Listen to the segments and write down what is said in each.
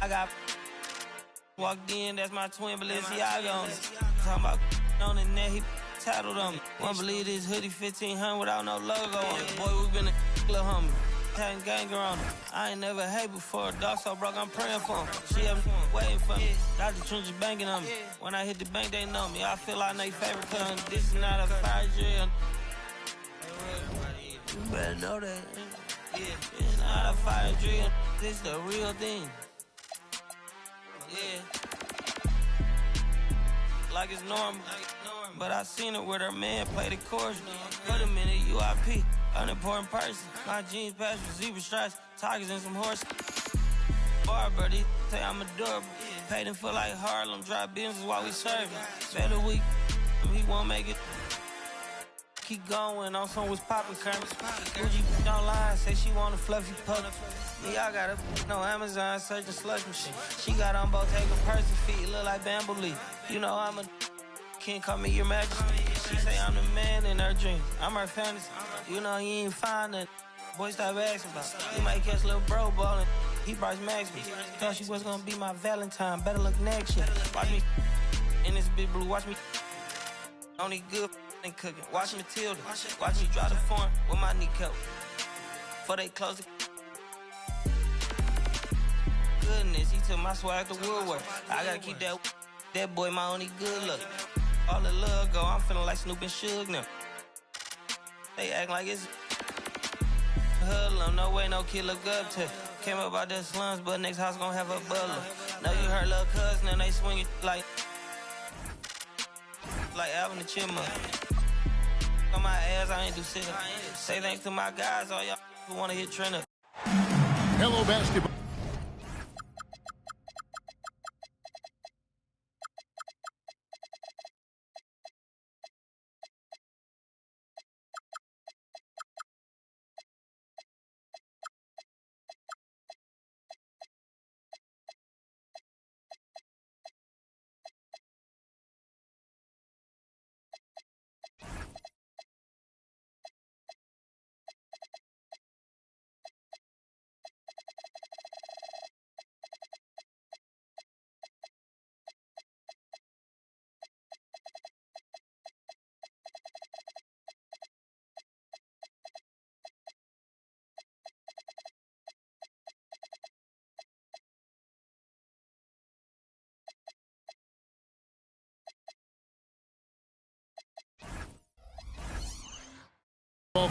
I got walked in, that's my twin Balenciaga. Talking about on the net, he tattled on me. Won't believe this hoodie 1500 without no logo on it. Boy, we been a little homie. Having ganger on him. I ain't never hate before. Dog so broke, I'm praying for him. She have waiting for me. Got the trenches banging on me. When I hit the bank, they know me. I feel like they favorite cause this is not a fire drill. You better know that. It's not a fire drill. This the real thing. Yeah. Like it's normal. But I seen it with her man play the chorus. Put him in a UIP. Unimportant person. My jeans patch with zebra stripes, tigers and some horses. Bar buddy, say I'm adorable. Paid him for like Harlem, drive business while we serving. Better week, he won't make it. Keep going on some was poppin' current. Gucci online, say she want a fluffy pup. Me, I got a no Amazon searching slush machine. She got on Bottega Percy feet, look like bamboo leaf. You know I'm a can't call me your majesty. She say I'm the man in her dreams. I'm her fantasy. You know he ain't fine that. Boy, stop asking about it. You might catch little bro ballin'. He Bryce Maxby. Thought she was gonna be my Valentine. Better look next year. Watch me in this big blue. Watch me only good and cooking. Watch Matilda. Watch me drive the form with my kneecap. Before they close the goodness, he took my swag to Woodward. I gotta keep that boy my only good look. All the love go, I'm feeling like Snoop and Suge now. They act like it's hoodlum, no way no kid look up to. Came up out the slums, but next house gon' have a butler. Know you heard little cousin and they swing it like Alvin the Chipmunk. On my ass, I ain't do shit. Say thanks to my guys, all y'all who wanna hit trend up. Hello, basketball.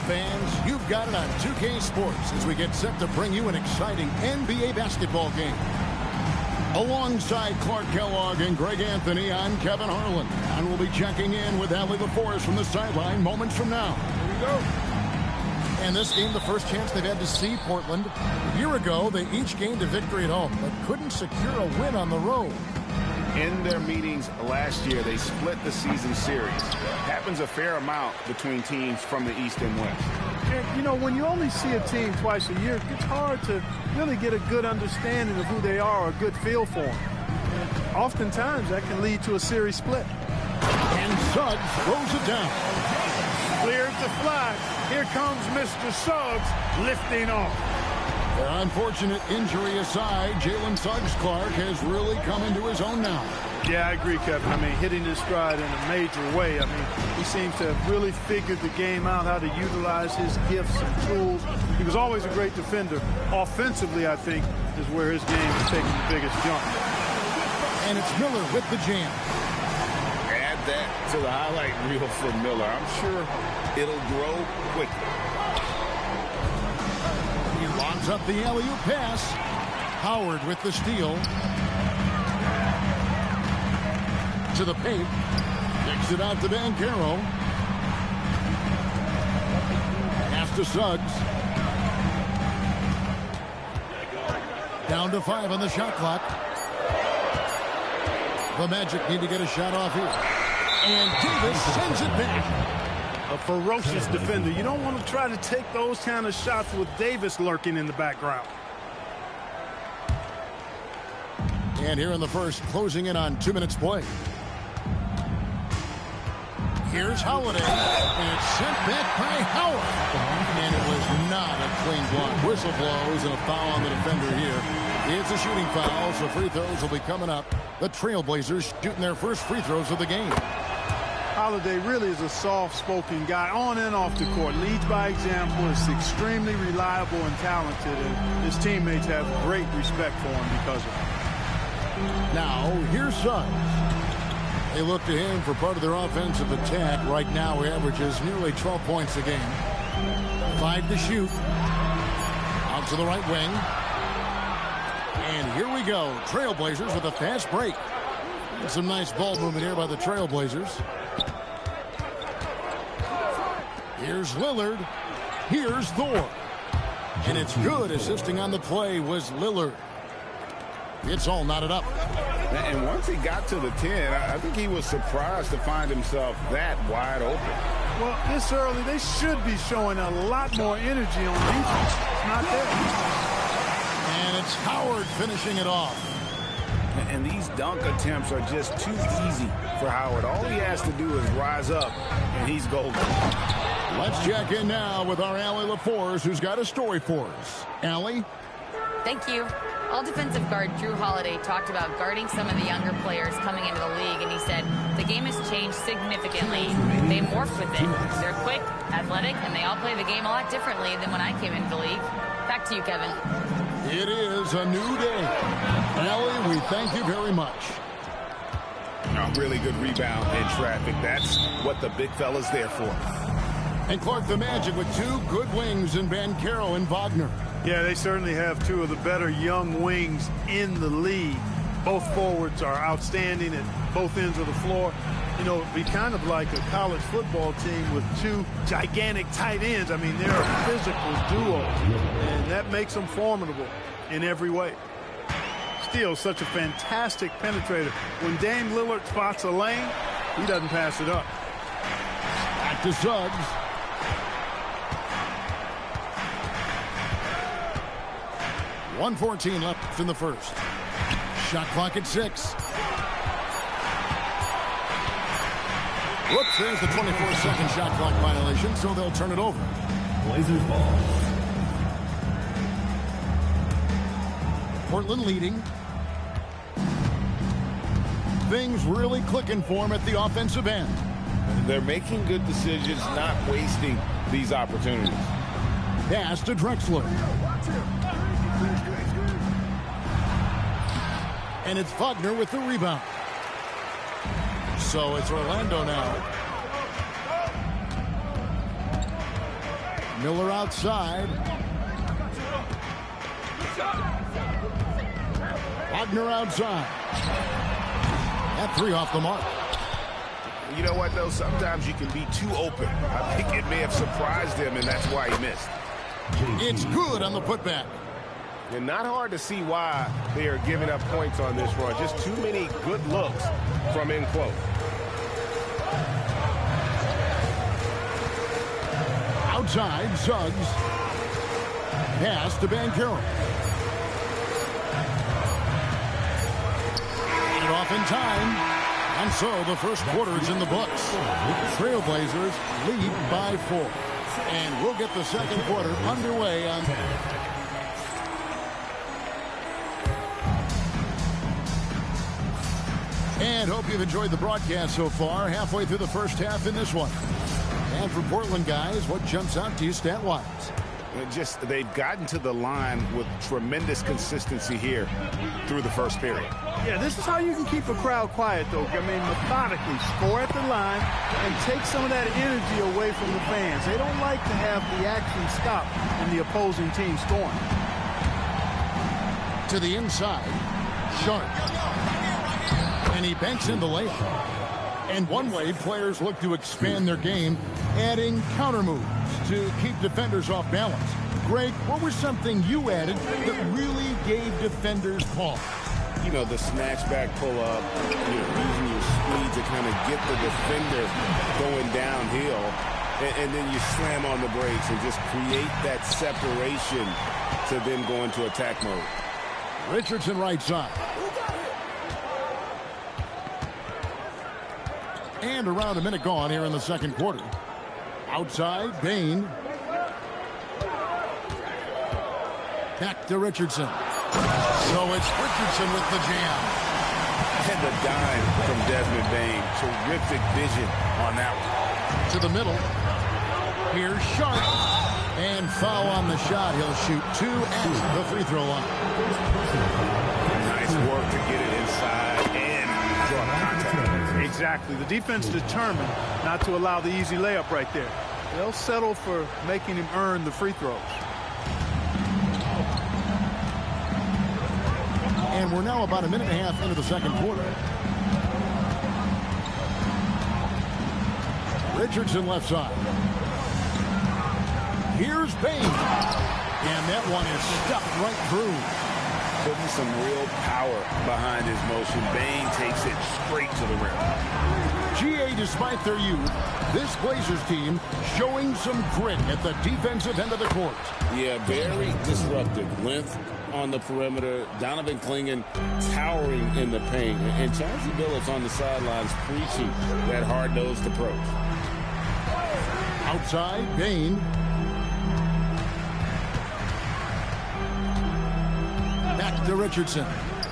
Fans, you've got it on 2K Sports as we get set to bring you an exciting NBA basketball game. Alongside Clark Kellogg and Greg Anthony, I'm Kevin Harlan. And we'll be checking in with Allie LaForce from the sideline moments from now. Here we go. And this game, the first chance they've had to see Portland. A year ago, they each gained a victory at home, but couldn't secure a win on the road. In their meetings last year, they split the season series. Happens a fair amount between teams from the East and West. You know, when you only see a team twice a year, it's hard to really get a good understanding of who they are or a good feel for them. And oftentimes, that can lead to a series split. And Suggs throws it down. Clears the flag. Here comes Mr. Suggs lifting off. Unfortunate injury aside, Jalen Suggs Clark has really come into his own now. Yeah, I agree, Kevin. I mean, hitting his stride in a major way. I mean, he seems to have really figured the game out, how to utilize his gifts and tools. He was always a great defender. Offensively, I think, is where his game is taking the biggest jump. And it's Miller with the jam. Add that to the highlight reel for Miller. I'm sure it'll grow quickly. Lines up the alley-oop pass. Howard with the steal. To the paint. Kicks it out to Banchero. Pass to Suggs. Down to 5 on the shot clock. The Magic need to get a shot off here. And Davis sends it back. A ferocious defender. You don't want to try to take those kind of shots with Davis lurking in the background. And here in the first, closing in on 2 minutes play. Here's Holiday. And it's sent back by Howard. And it was not a clean block. Whistle blows and a foul on the defender here. It's a shooting foul, so free throws will be coming up. The Trailblazers shooting their first free throws of the game. Holiday really is a soft-spoken guy on and off the court. Leads by example, is extremely reliable and talented, and his teammates have great respect for him because of it. Now, here's Suggs. They look to him for part of their offensive attack. Right now, he averages nearly 12 points a game. 5 to shoot. Out to the right wing. And here we go. Trailblazers with a fast break. Some nice ball movement here by the Trailblazers. Here's Lillard. Here's Thor. And it's good. Assisting on the play was Lillard. It's all knotted up. And once he got to the 10, I think he was surprised to find himself that wide open. Well, this early, they should be showing a lot more energy on defense. It's not there. And it's Howard finishing it off. And these dunk attempts are just too easy for Howard. All he has to do is rise up, and he's golden. Let's check in now with our Allie LaForce, who's got a story for us. Allie? Thank you. All defensive guard Jrue Holiday talked about guarding some of the younger players coming into the league, and he said the game has changed significantly. They morphed with it. They're quick, athletic, and they all play the game a lot differently than when I came into the league. Back to you, Kevin. It is a new day. Allie, we thank you very much. A really good rebound in traffic. That's what the big fella's there for. And Clark, the Magic with 2 good wings in Banchero and Wagner. Yeah, they certainly have 2 of the better young wings in the league. Both forwards are outstanding at both ends of the floor. You know, it'd be kind of like a college football team with 2 gigantic tight ends. I mean, they're a physical duo, and that makes them formidable in every way. Still, such a fantastic penetrator. When Dame Lillard spots a lane, he doesn't pass it up. Back to Suggs. .114 left in the first. Shot clock at 6. Whoops, there's the 24-second shot clock violation, so they'll turn it over. Blazers ball. Portland leading. Things really clicking for them at the offensive end. They're making good decisions, not wasting these opportunities. Pass to Drexler. And it's Wagner with the rebound. So it's Orlando now. Miller outside. Wagner outside. That 3 off the mark. You know what, though? Sometimes you can be too open. I think it may have surprised him, and that's why he missed. It's good on the putback. And not hard to see why they are giving up points on this run. Just too many good looks from in close. Outside, Suggs. Pass to Banchero. Get it off in time. And so the first quarter is in the books. Trailblazers lead by 4. And we'll get the second quarter underway on... And hope you've enjoyed the broadcast so far. Halfway through the first half in this one. And for Portland guys, what jumps out to you stat-wise? Just they've gotten to the line with tremendous consistency here through the first period. Yeah, this is how you can keep a crowd quiet, though. I mean, methodically score at the line and take some of that energy away from the fans. They don't like to have the action stop and the opposing team scoring. To the inside, Sharp. And he banks in the layup. And one way players look to expand their game, adding counter moves to keep defenders off balance. Greg, what was something you added that really gave defenders pause? You know, the snatch back pull-up, using your speed to kind of get the defender going downhill, and then you slam on the brakes and just create that separation to then go into attack mode. Richardson right side. And around a minute gone here in the second quarter. Outside, Bain. Back to Richardson. So it's Richardson with the jam. And the dime from Desmond Bane. Terrific vision on that one. To the middle. Here's Sharp. And foul on the shot. He'll shoot 2 at the free throw line. Nice work to get it inside and draw contact. Exactly. The defense determined not to allow the easy layup right there. They'll settle for making him earn the free throws. And we're now about a minute and a half into the second quarter. Richardson left side. Here's Bane. And that one is stuffed right through. Putting some real power behind his motion. Bane takes it straight to the rim. GA, despite their youth, this Blazers team showing some grit at the defensive end of the court. Yeah, very disruptive. Length on the perimeter. Donovan Clingan towering in the paint. And Chauncey Billups on the sidelines preaching that hard-nosed approach. Outside, Bane. Back to Richardson.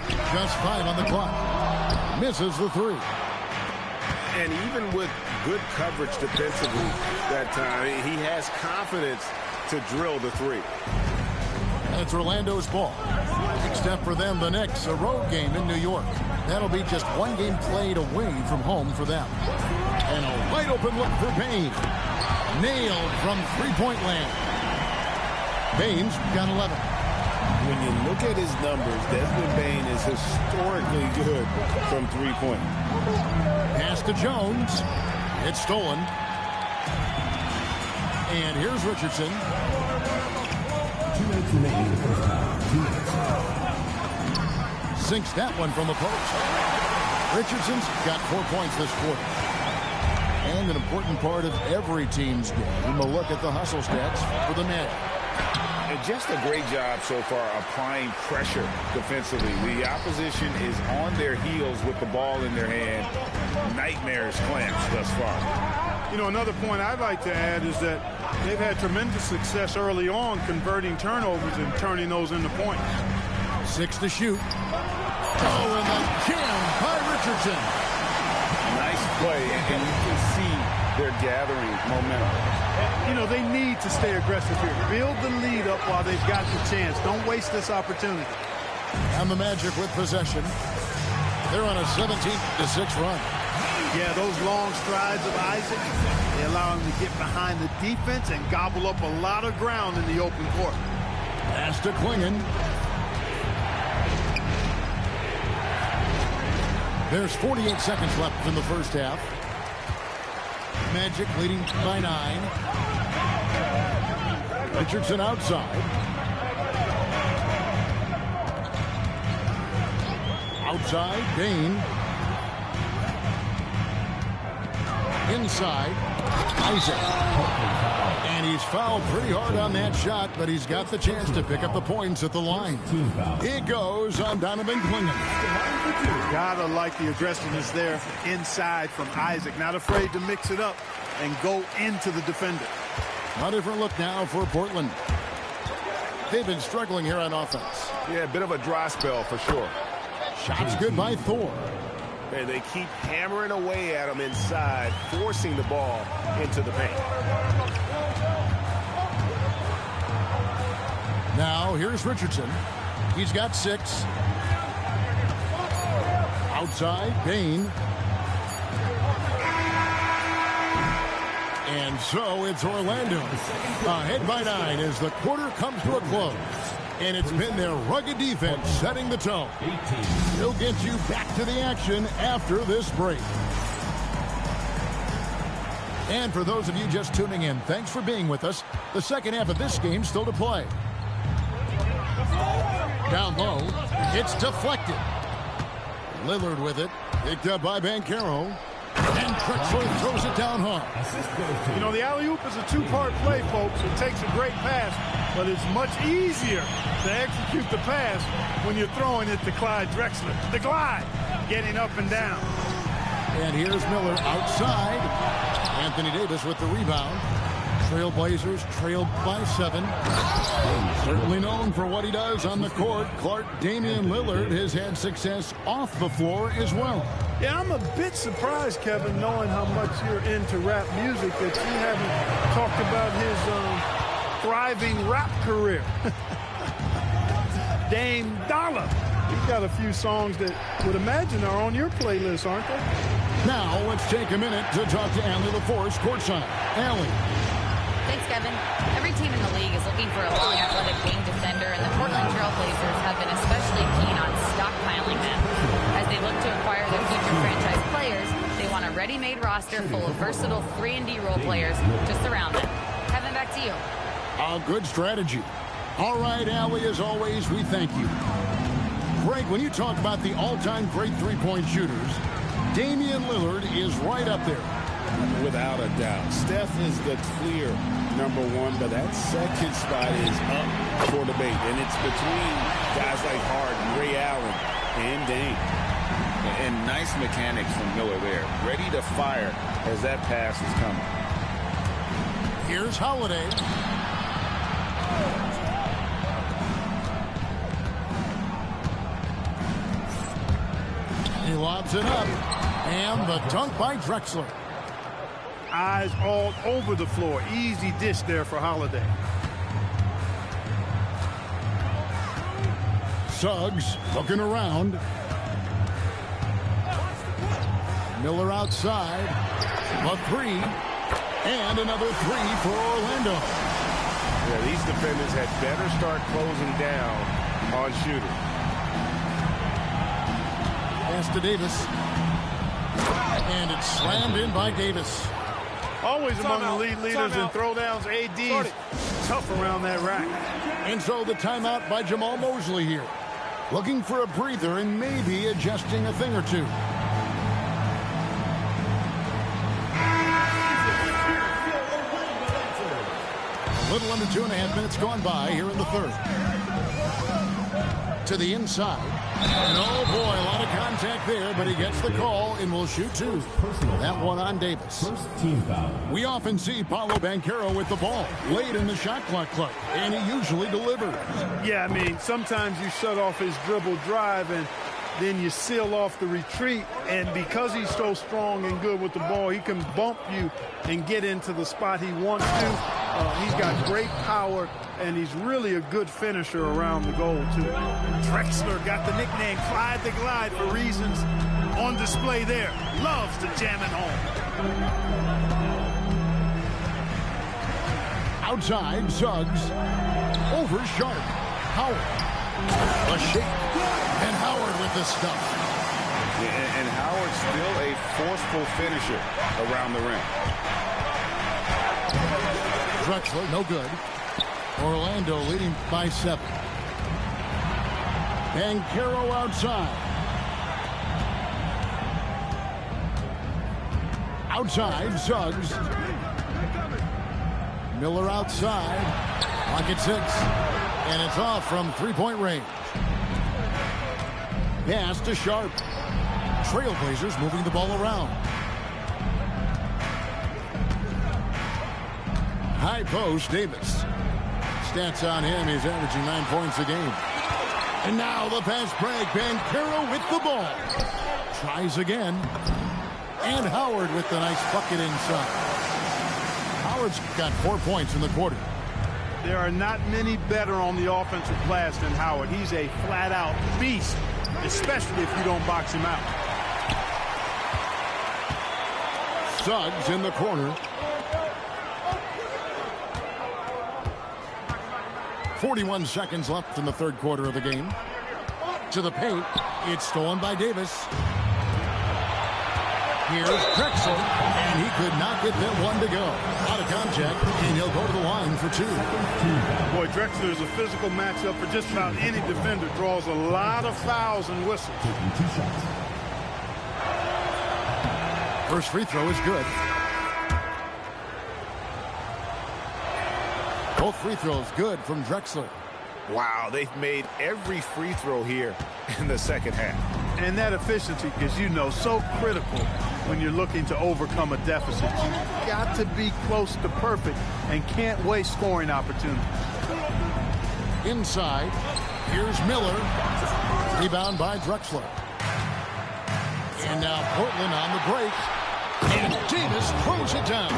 Just 5 on the clock. Misses the 3. And even with good coverage defensively that time, he has confidence to drill the 3. That's Orlando's ball. Next step for them, the Knicks, a road game in New York. That'll be just 1 game played away from home for them. And a wide open look for Bane. Nailed from three-point land. Bane's got 11. When you look at his numbers, Desmond Bane is historically good from three-point. Pass to Jones. It's stolen. And here's Richardson. Sinks that one from the post. Richardson's got 4 points this quarter. And an important part of every team's game, a look at the hustle stats for the Magic. And just a great job so far applying pressure defensively. The opposition is on their heels with the ball in their hand. Nightmares clamps thus far. You know, another point I'd like to add is that they've had tremendous success early on converting turnovers and turning those into points. 6 to shoot. Oh, and the jam by Richardson. Nice play, and you can see they're gathering momentum. You know, they need to stay aggressive here. Build the lead up while they've got the chance. Don't waste this opportunity. And the Magic with possession. They're on a 17-6 run. Yeah, those long strides of Isaac, they allow him to get behind the defense and gobble up a lot of ground in the open court. Pass to Clingan. There's 48 seconds left in the first half. Magic leading by 9. Richardson outside. Outside, Bane. Inside, Isaac. And he's fouled pretty hard on that shot, but he's got the chance to pick up the points at the line. It goes on Donovan Clingan. Gotta like the aggressiveness there inside from Isaac. Not afraid to mix it up and go into the defender. A different look now for Portland. They've been struggling here on offense. Yeah, a bit of a dry spell for sure. Shots good by Thor. And they keep hammering away at him inside, forcing the ball into the paint. Now, here's Richardson. He's got 6. Outside, Bane. And so it's Orlando. Ahead by 9 as the quarter comes to a close. And it's been their rugged defense setting the tone. We'll get you back to the action after this break. And for those of you just tuning in, thanks for being with us. The second half of this game still to play. Down low, it's deflected. Lillard with it, picked up by Banchero. And Drexler throws it down hard. You know, the alley-oop is a two-part play, folks. It takes a great pass, but it's much easier to execute the pass when you're throwing it to Clyde Drexler. The glide, getting up and down. And here's Miller outside. Anthony Davis with the rebound. Trailblazers trailed by 7. Certainly known for what he does on the court, Clark Damian Lillard has had success off the floor as well. Yeah, I'm a bit surprised, Kevin, knowing how much you're into rap music, that you haven't talked about his thriving rap career. Dame Dollar. He's got a few songs that would imagine are on your playlist, aren't they? Now let's take a minute to talk to Allie LaForce courtside. Allie. Thanks, Kevin. Every team in the league is looking for a long, athletic wing defender, and the Portland Trailblazers have been especially keen on stockpiling them. As they look to acquire their future franchise players, they want a ready-made roster full of versatile 3-and-D role players to surround them. Kevin, back to you. A good strategy. All right, Allie, as always, we thank you. Greg, when you talk about the all-time great three-point shooters, Damian Lillard is right up there. Without a doubt. Steph is the clear #1, but that second spot is up for debate. And it's between guys like Harden, Ray Allen, and Dame. And nice mechanics from Miller there. Ready to fire as that pass is coming. Here's Holiday. He lobs it up. And the dunk by Drexler. Eyes all over the floor. Easy dish there for Holiday. Suggs looking around. Miller outside. A 3. And another 3 for Orlando. Yeah, these defenders had better start closing down on shooting. Pass to Davis. And it's slammed in by Davis. Always among the lead leaders in throwdowns. AD's tough around that rack. And so the timeout by Jamal Mosley here. Looking for a breather and maybe adjusting a thing or two. A little under 2.5 minutes gone by here in the third. To the inside. Oh boy, a lot of contact there, but he gets the call and will shoot 2. That one on Davis. We often see Paolo Banchero with the ball late in the shot clock, and he usually delivers. Yeah, I mean, sometimes you shut off his dribble drive and then you seal off the retreat, and because he's so strong and good with the ball, he can bump you and get into the spot he wants to. He's got great power, and he's really a good finisher around the goal, too. Drexler got the nickname Clyde the Glide for reasons on display there. Loves to jam it home. Outside, Suggs. Over Sharp. Howard. A shake. And Howard with the stuff. And Howard's still a forceful finisher around the rim. Drexler, no good. Orlando leading by 7. Banchero outside. Outside, Suggs. Miller outside. Pocket 6. And it's off from three-point range. Pass to Sharp. Trailblazers moving the ball around. High post, Davis. Stats on him, he's averaging 9 points a game. And now the pass break. Banchero with the ball. Tries again. And Howard with the nice bucket inside. Howard's got 4 points in the quarter. There are not many better on the offensive glass than Howard. He's a flat-out beast, especially if you don't box him out. Suggs in the corner. 41 seconds left in the third quarter of the game. To the paint. It's stolen by Davis. Here's Drexler, and he could not get that one to go. Out of contact, and he'll go to the line for 2. Boy, Drexler is a physical matchup for just about any defender. Draws a lot of fouls and whistles. First free throw is good. Both free throws good from Drexler. Wow, they've made every free throw here in the second half. And that efficiency is, so critical when you're looking to overcome a deficit. You've got to be close to perfect and can't waste scoring opportunities. Inside, here's Miller. Rebound by Drexler. And now Portland on the break. And Davis throws it down.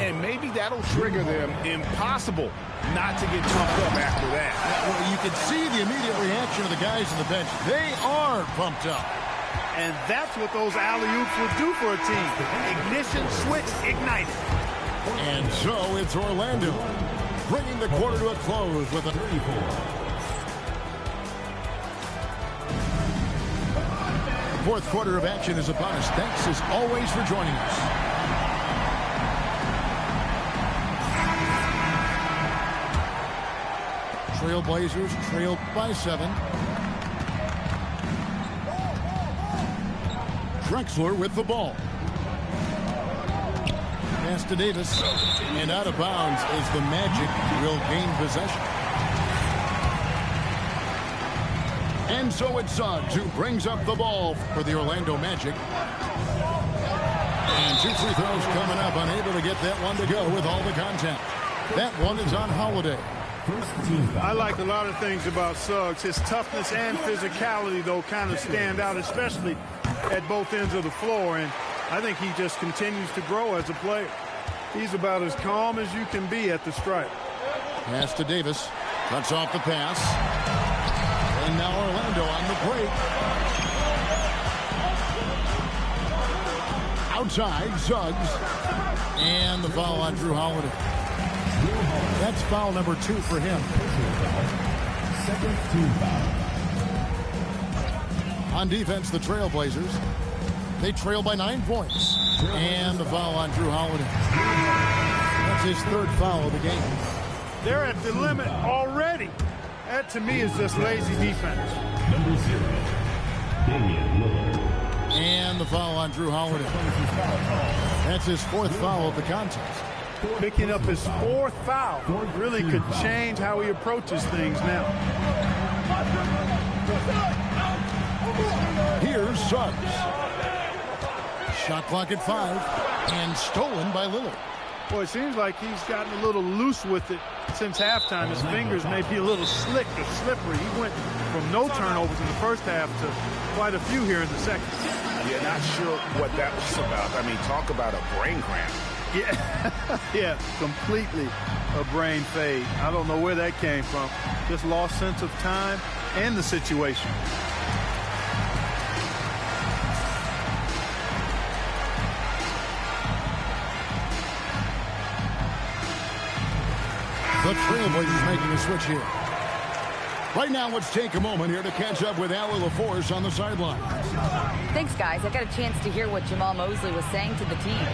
And maybe that'll trigger them. Impossible not to get pumped up after that. Well, you can see the immediate reaction of the guys on the bench. They are pumped up. And that's what those alley-oops will do for a team. Ignition switch ignited. And so it's Orlando bringing the quarter to a close with a 34. Fourth quarter of action is upon us. Thanks as always for joining us. Trailblazers trailed by 7. Drexler with the ball. Pass to Davis. And out of bounds as the Magic will gain possession. And so it's Suggs who brings up the ball for the Orlando Magic. And 2 free throws coming up, unable to get that one to go with all the contact. That one is on Holiday. I like a lot of things about Suggs. His toughness and physicality, though, kind of stand out, especially at both ends of the floor. And I think he just continues to grow as a player. He's about as calm as you can be at the stripe. Pass to Davis. Cuts off the pass. And now Orlando on the break. Outside, Suggs. And the foul on Drew Holiday. That's foul number 2 for him. Second team foul. On defense, the Trailblazers. They trail by 9 points. And the foul on Drew Holiday. That's his 3rd foul of the game. They're at the limit already. That, to me, is just lazy defense. Number 0, Damian Lillard. And the foul on Drew Holiday. That's his 4th foul of the contest. Picking up his 4th foul really could change how he approaches things now. Here's Suggs. Shot clock at 5. And stolen by Lillard. Boy, it seems like he's gotten a little loose with it since halftime. His fingers may be a little slick or slippery. He went from no turnovers in the first half to quite a few here in the second. Yeah, not sure what that was about. I mean, talk about a brain cramp. Yeah, yeah, completely a brain fade. I don't know where that came from. Just lost sense of time and the situation. The Trailblazers making a switch here. Right now, let's take a moment here to catch up with Allie LaForce on the sideline. Thanks, guys. I got a chance to hear what Jamal Mosley was saying to the team.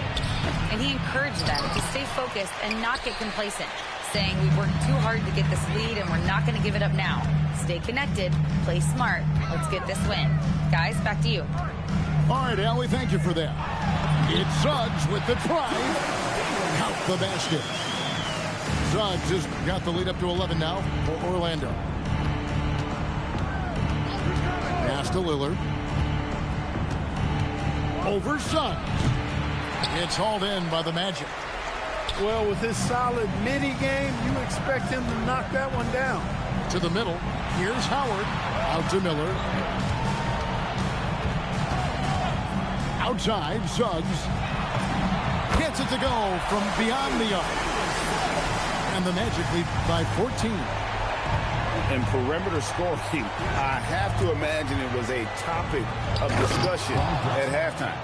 And he encouraged them to stay focused and not get complacent, saying we worked too hard to get this lead and we're not going to give it up now. Stay connected, play smart. Let's get this win. Guys, back to you. All right, Allie, thank you for that. It's Suggs with the drive. Count the basket. Suggs has got the lead up to 11 now for Orlando. Pass to Lillard. Over Suggs. It's hauled in by the Magic. Well, with his solid mini-game, you expect him to knock that one down. To the middle. Here's Howard. Out to Miller. Outside, Suggs. Gets it to go from beyond the arc. And the Magic lead by 14. And perimeter scoring, I have to imagine it was a topic of discussion at halftime.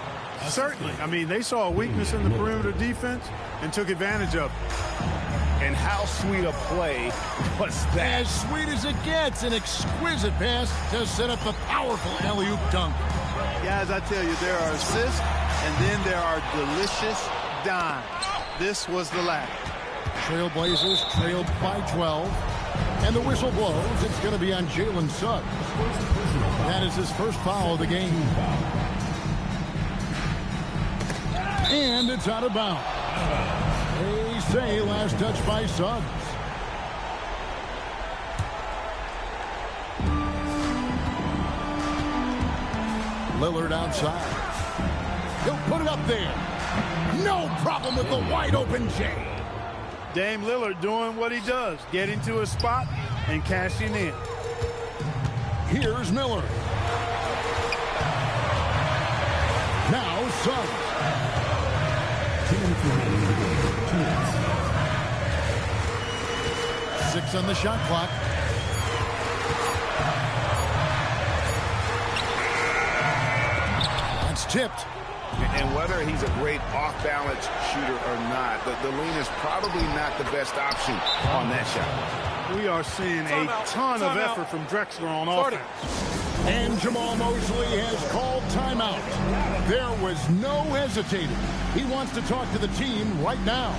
Certainly. I mean, they saw a weakness in the perimeter defense and took advantage of it. And how sweet a play was that? As sweet as it gets, an exquisite pass to set up a powerful alley-oop dunk. Guys, I tell you, there are assists, and then there are delicious dimes. This was the last. Trailblazers trailed by 12. And the whistle blows. It's going to be on Jalen Suggs. That is his 1st foul of the game. And it's out of bounds. They say last touch by Suggs. Lillard outside. He'll put it up there. No problem with the wide open J. Dame Lillard doing what he does, getting to a spot and cashing in. Here's Miller. Now Suggs. 10 minutes remaining in the game. 2 minutes. 6 on the shot clock. That's tipped. And whether he's a great off-balance shooter or not, the lean is probably not the best option on that shot. We are seeing a ton of effort from Drexler on offense. And Jamal Mosley has called timeout. There was no hesitating. He wants to talk to the team right now.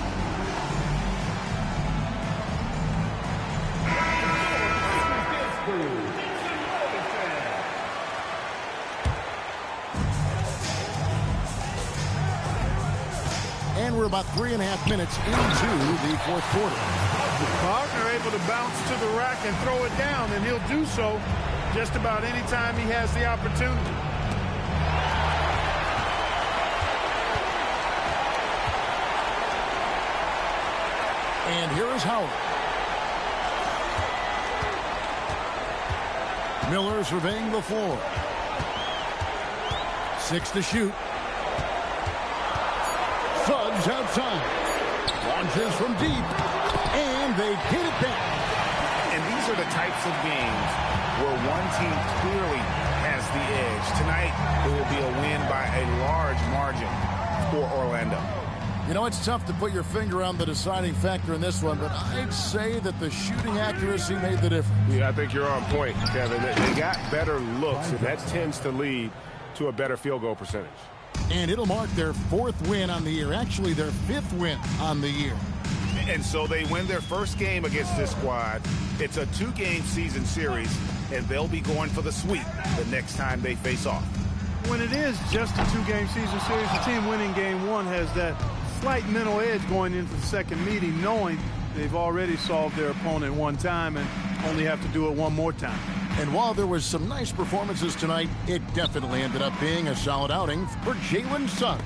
And we're about 3.5 minutes into the fourth quarter. Wagner able to bounce to the rack and throw it down, and he'll do so just about any time he has the opportunity. And here is Howard. Miller surveying the floor. 6 to shoot. Suggs outside. Launches from deep. And they get it back. And these are the types of games where one team clearly has the edge. Tonight, it will be a win by a large margin for Orlando. You know, it's tough to put your finger on the deciding factor in this one, but I'd say that the shooting accuracy made the difference. Yeah, I think you're on point, Kevin. They got better looks, and that tends to lead to a better field goal percentage. And it'll mark their 4th win on the year, actually their 5th win on the year. And so they win their first game against this squad. It's a 2-game season series, and they'll be going for the sweep the next time they face off. When it is just a 2-game season series, the team winning game 1 has that slight mental edge going into the second meeting, knowing they've already solved their opponent one time and only have to do it one more time. And while there was some nice performances tonight, it definitely ended up being a solid outing for Jalen Suggs.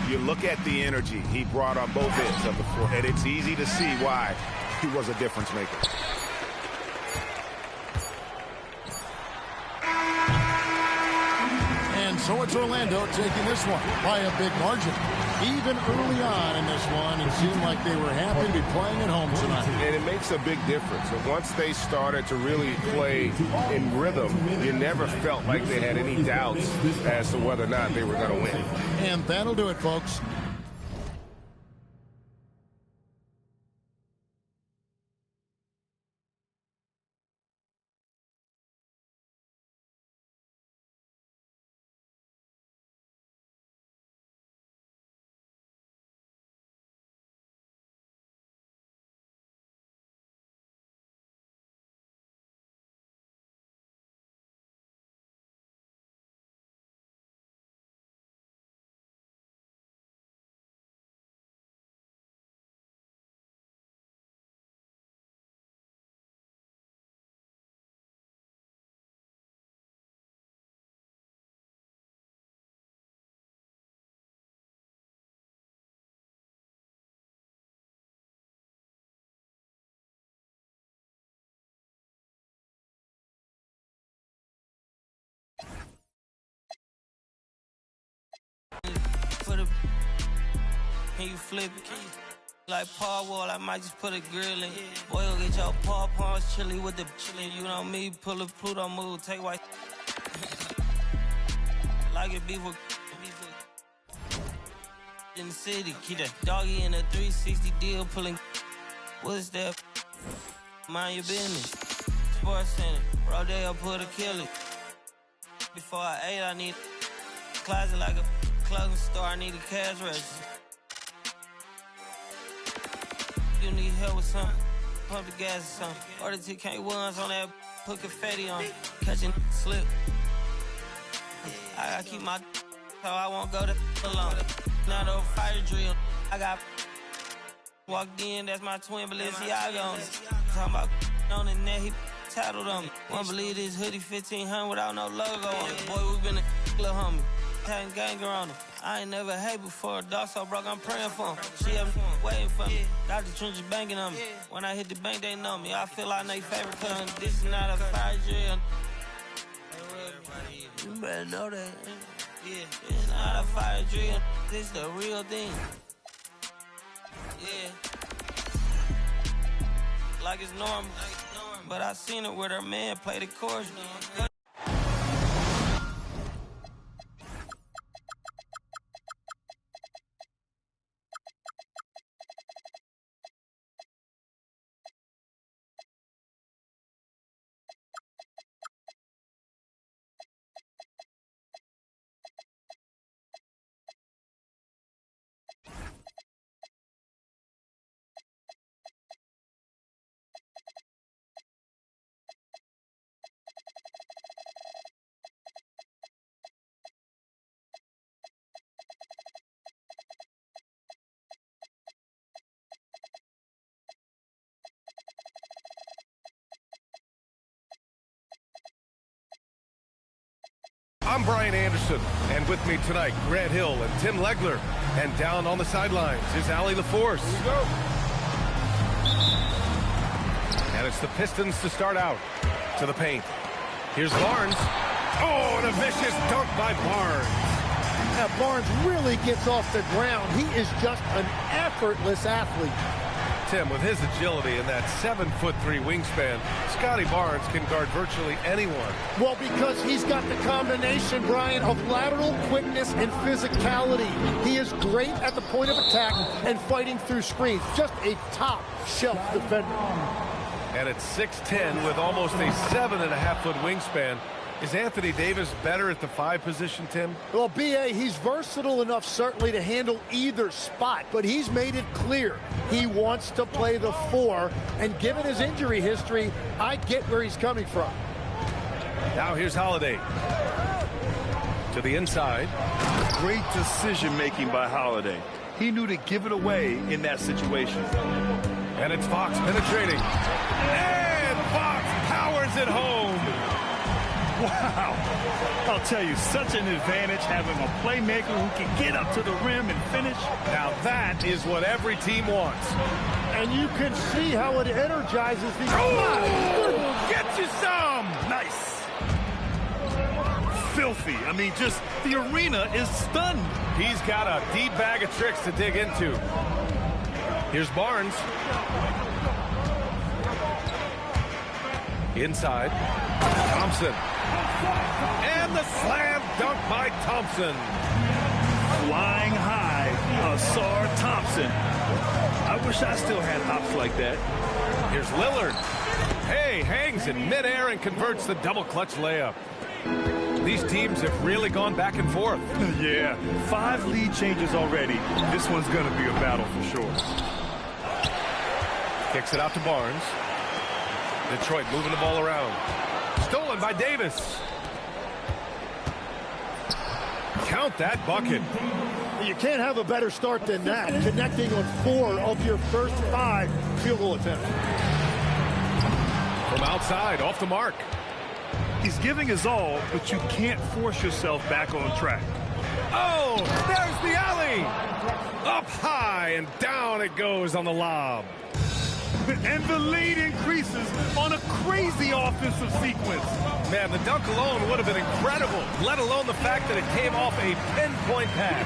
You look at the energy he brought on both ends of the floor, and it's easy to see why he was a difference maker. And so it's Orlando taking this one by a big margin. Even early on in this one, it seemed like they were happy to be playing at home tonight. And it makes a big difference. And once they started to really play in rhythm, you never felt like they had any doubts as to whether or not they were going to win. And that'll do it, folks. Can you flip it? Like Paul Wall, I might just put a grill in. Boy, you'll get your paw paws chili with the chili. You know me, pull a Pluto move, take white. Like it beef with in the city. Keep that doggy in a 360 deal, pulling. What's that? Mind your business. Sports Center, Rodeo, put a kill it. Before I ate, I need a closet like a clothing store. I need a cash register. You need help with something, pump the gas or something. Order TK1s on that, put confetti on, catching slip. I gotta keep my so I won't go to alone. Now the fire drill, I got walked in, that's my twin Balenciaga on it. Talking about on the net, he tattled on me. Won't believe this hoodie 1500 without no logo on it. Boy, we been little homie. Having ganger on him. I ain't never hate before. A dog so broke, I'm praying for him. She up waiting for me. Dr. Trench banking on me. When I hit the bank, they know me. I feel like they favorite cousin. This is not a fire drill. You better know that. Yeah, it's not a fire drill. This is the real thing. Yeah. Like it's normal. But I seen it with her man play the chorus. I'm Brian Anderson, and with me tonight, Grant Hill and Tim Legler. And down on the sidelines is Allie LaForce. Here we go. And it's the Pistons to start out. To the paint. Here's Barnes. Oh, and a vicious dunk by Barnes. Now, Barnes really gets off the ground. He is just an effortless athlete. Tim, with his agility and that 7'3" wingspan, Scotty Barnes can guard virtually anyone. Well, because he's got the combination, Brian, of lateral quickness and physicality. He is great at the point of attack and fighting through screens. Just a top-shelf defender. And at 6'10", with almost a 7.5-foot wingspan, is Anthony Davis better at the 5 position, Tim? Well, B.A., he's versatile enough certainly to handle either spot, but he's made it clear he wants to play the 4, and given his injury history, I get where he's coming from. Now here's Holiday. To the inside. Great decision-making by Holiday. He knew to give it away in that situation. And it's Fox penetrating. And Fox powers it home. Wow. I'll tell you, such an advantage having a playmaker who can get up to the rim and finish. Now that is what every team wants. And you can see how it energizes the... Oh! Get you some! Nice. Filthy. I mean, just the arena is stunned. He's got a deep bag of tricks to dig into. Here's Barnes. Inside. Thompson. And the slam dunk by Thompson. Flying high, Ausar Thompson. I wish I still had hops like that. Here's Lillard. Hey, hangs in midair and converts the double clutch layup. These teams have really gone back and forth. Yeah, 5 lead changes already. This one's going to be a battle for sure. Kicks it out to Barnes. Detroit moving the ball around. Stolen by Davis. Count that bucket. You can't have a better start than that, connecting on 4 of your first 5 field goal attempts. From outside, off the mark. He's giving his all, but you can't force yourself back on track. Oh, there's the alley. Up high and down it goes on the lob. And the lead increases on a crazy offensive sequence. Man, the dunk alone would have been incredible, let alone the fact that it came off a pinpoint pass.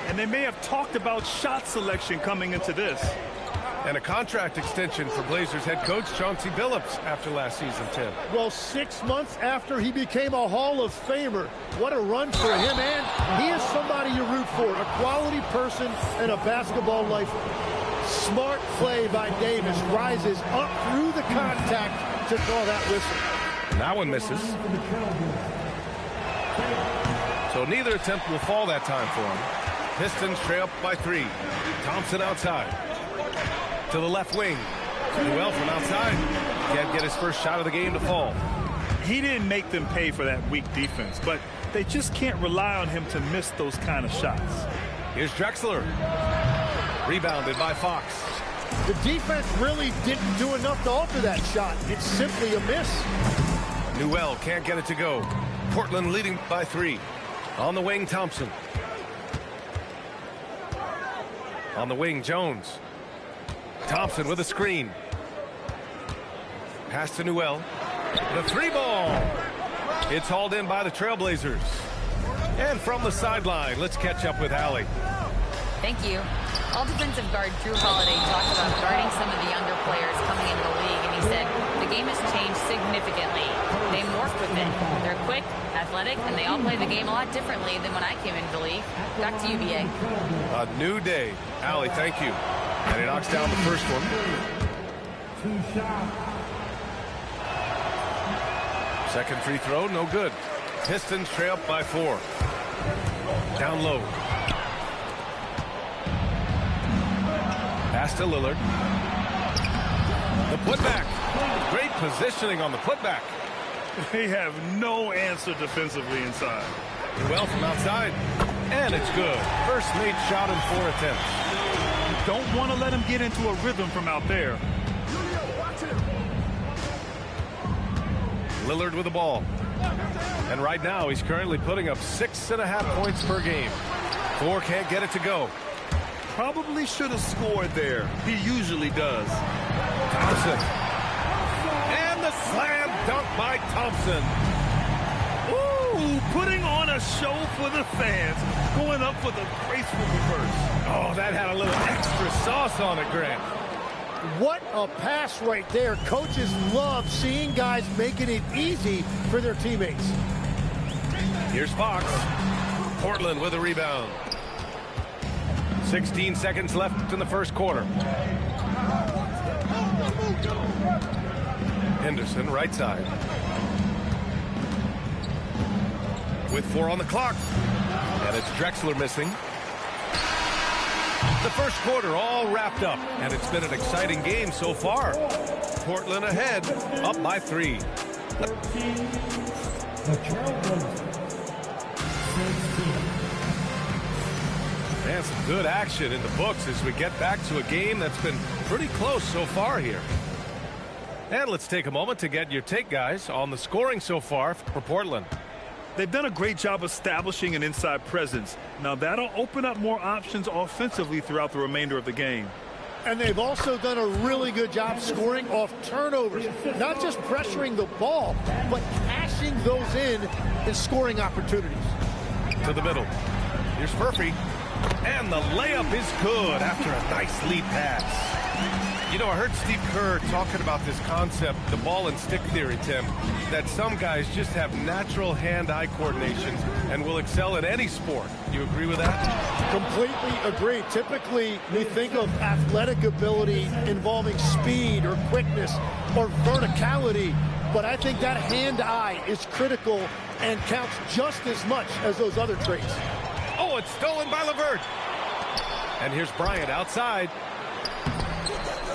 And they may have talked about shot selection coming into this. And a contract extension for Blazers head coach Chauncey Billups after last season, Tim. Well, 6 months after he became a Hall of Famer. What a run for him, and he is somebody you root for, a quality person and a basketball lifer. Smart play by Davis, rises up through the contact to draw that whistle. That one misses. So neither attempt will fall that time for him. Pistons trail up by 3. Thompson outside. To the left wing. Newell from outside. Can't get his first shot of the game to fall. He didn't make them pay for that weak defense, but they just can't rely on him to miss those kind of shots. Here's Drexler. Rebounded by Fox. The defense really didn't do enough to alter that shot. It's simply a miss. Newell can't get it to go. Portland leading by 3. On the wing, Thompson. On the wing, Jones. Thompson with a screen. Pass to Newell. The 3-ball. It's hauled in by the Trailblazers. And from the sideline, let's catch up with Allie. Thank you. All defensive guard Drew Holiday talked about guarding some of the younger players coming into the league, and he said the game has changed significantly. They morph with it. They're quick, athletic, and they all play the game a lot differently than when I came into the league. Back to you, BA. A new day. Allie, thank you. And he knocks down the first one. Second free throw, no good. Pistons trail up by 4. Down low. Pass to Lillard. The putback. Great positioning on the putback. They have no answer defensively inside. Well from outside. And it's good. First made shot in 4 attempts. You don't want to let him get into a rhythm from out there. Lillard with the ball. And right now he's currently putting up 6.5 points per game. 4 can't get it to go. Probably should have scored there. He usually does. Thompson. And the slam dunk by Thompson. Ooh, putting on a show for the fans. Going up with a graceful reverse. Oh, that had a little extra sauce on it, Grant. What a pass right there. Coaches love seeing guys making it easy for their teammates. Here's Fox. Portland with a rebound. 16 seconds left in the first quarter. Henderson, right side. With 4 on the clock. And it's Drexler missing. The first quarter all wrapped up, and it's been an exciting game so far. Portland ahead, up by 3. And some good action in the books as we get back to a game that's been pretty close so far here. And let's take a moment to get your take, guys, on the scoring so far for Portland. They've done a great job establishing an inside presence. Now that'll open up more options offensively throughout the remainder of the game. And they've also done a really good job scoring off turnovers. Not just pressuring the ball, but cashing those in scoring opportunities. To the middle. Here's Murphy. And the layup is good after a nice lead pass. You know, I heard Steve Kerr talking about this concept, the ball and stick theory, Tim, that some guys just have natural hand-eye coordination and will excel at any sport. You agree with that? Completely agree. Typically, we think of athletic ability involving speed or quickness or verticality, but I think that hand-eye is critical and counts just as much as those other traits. Oh, it's stolen by LeVert. And here's Bryant outside.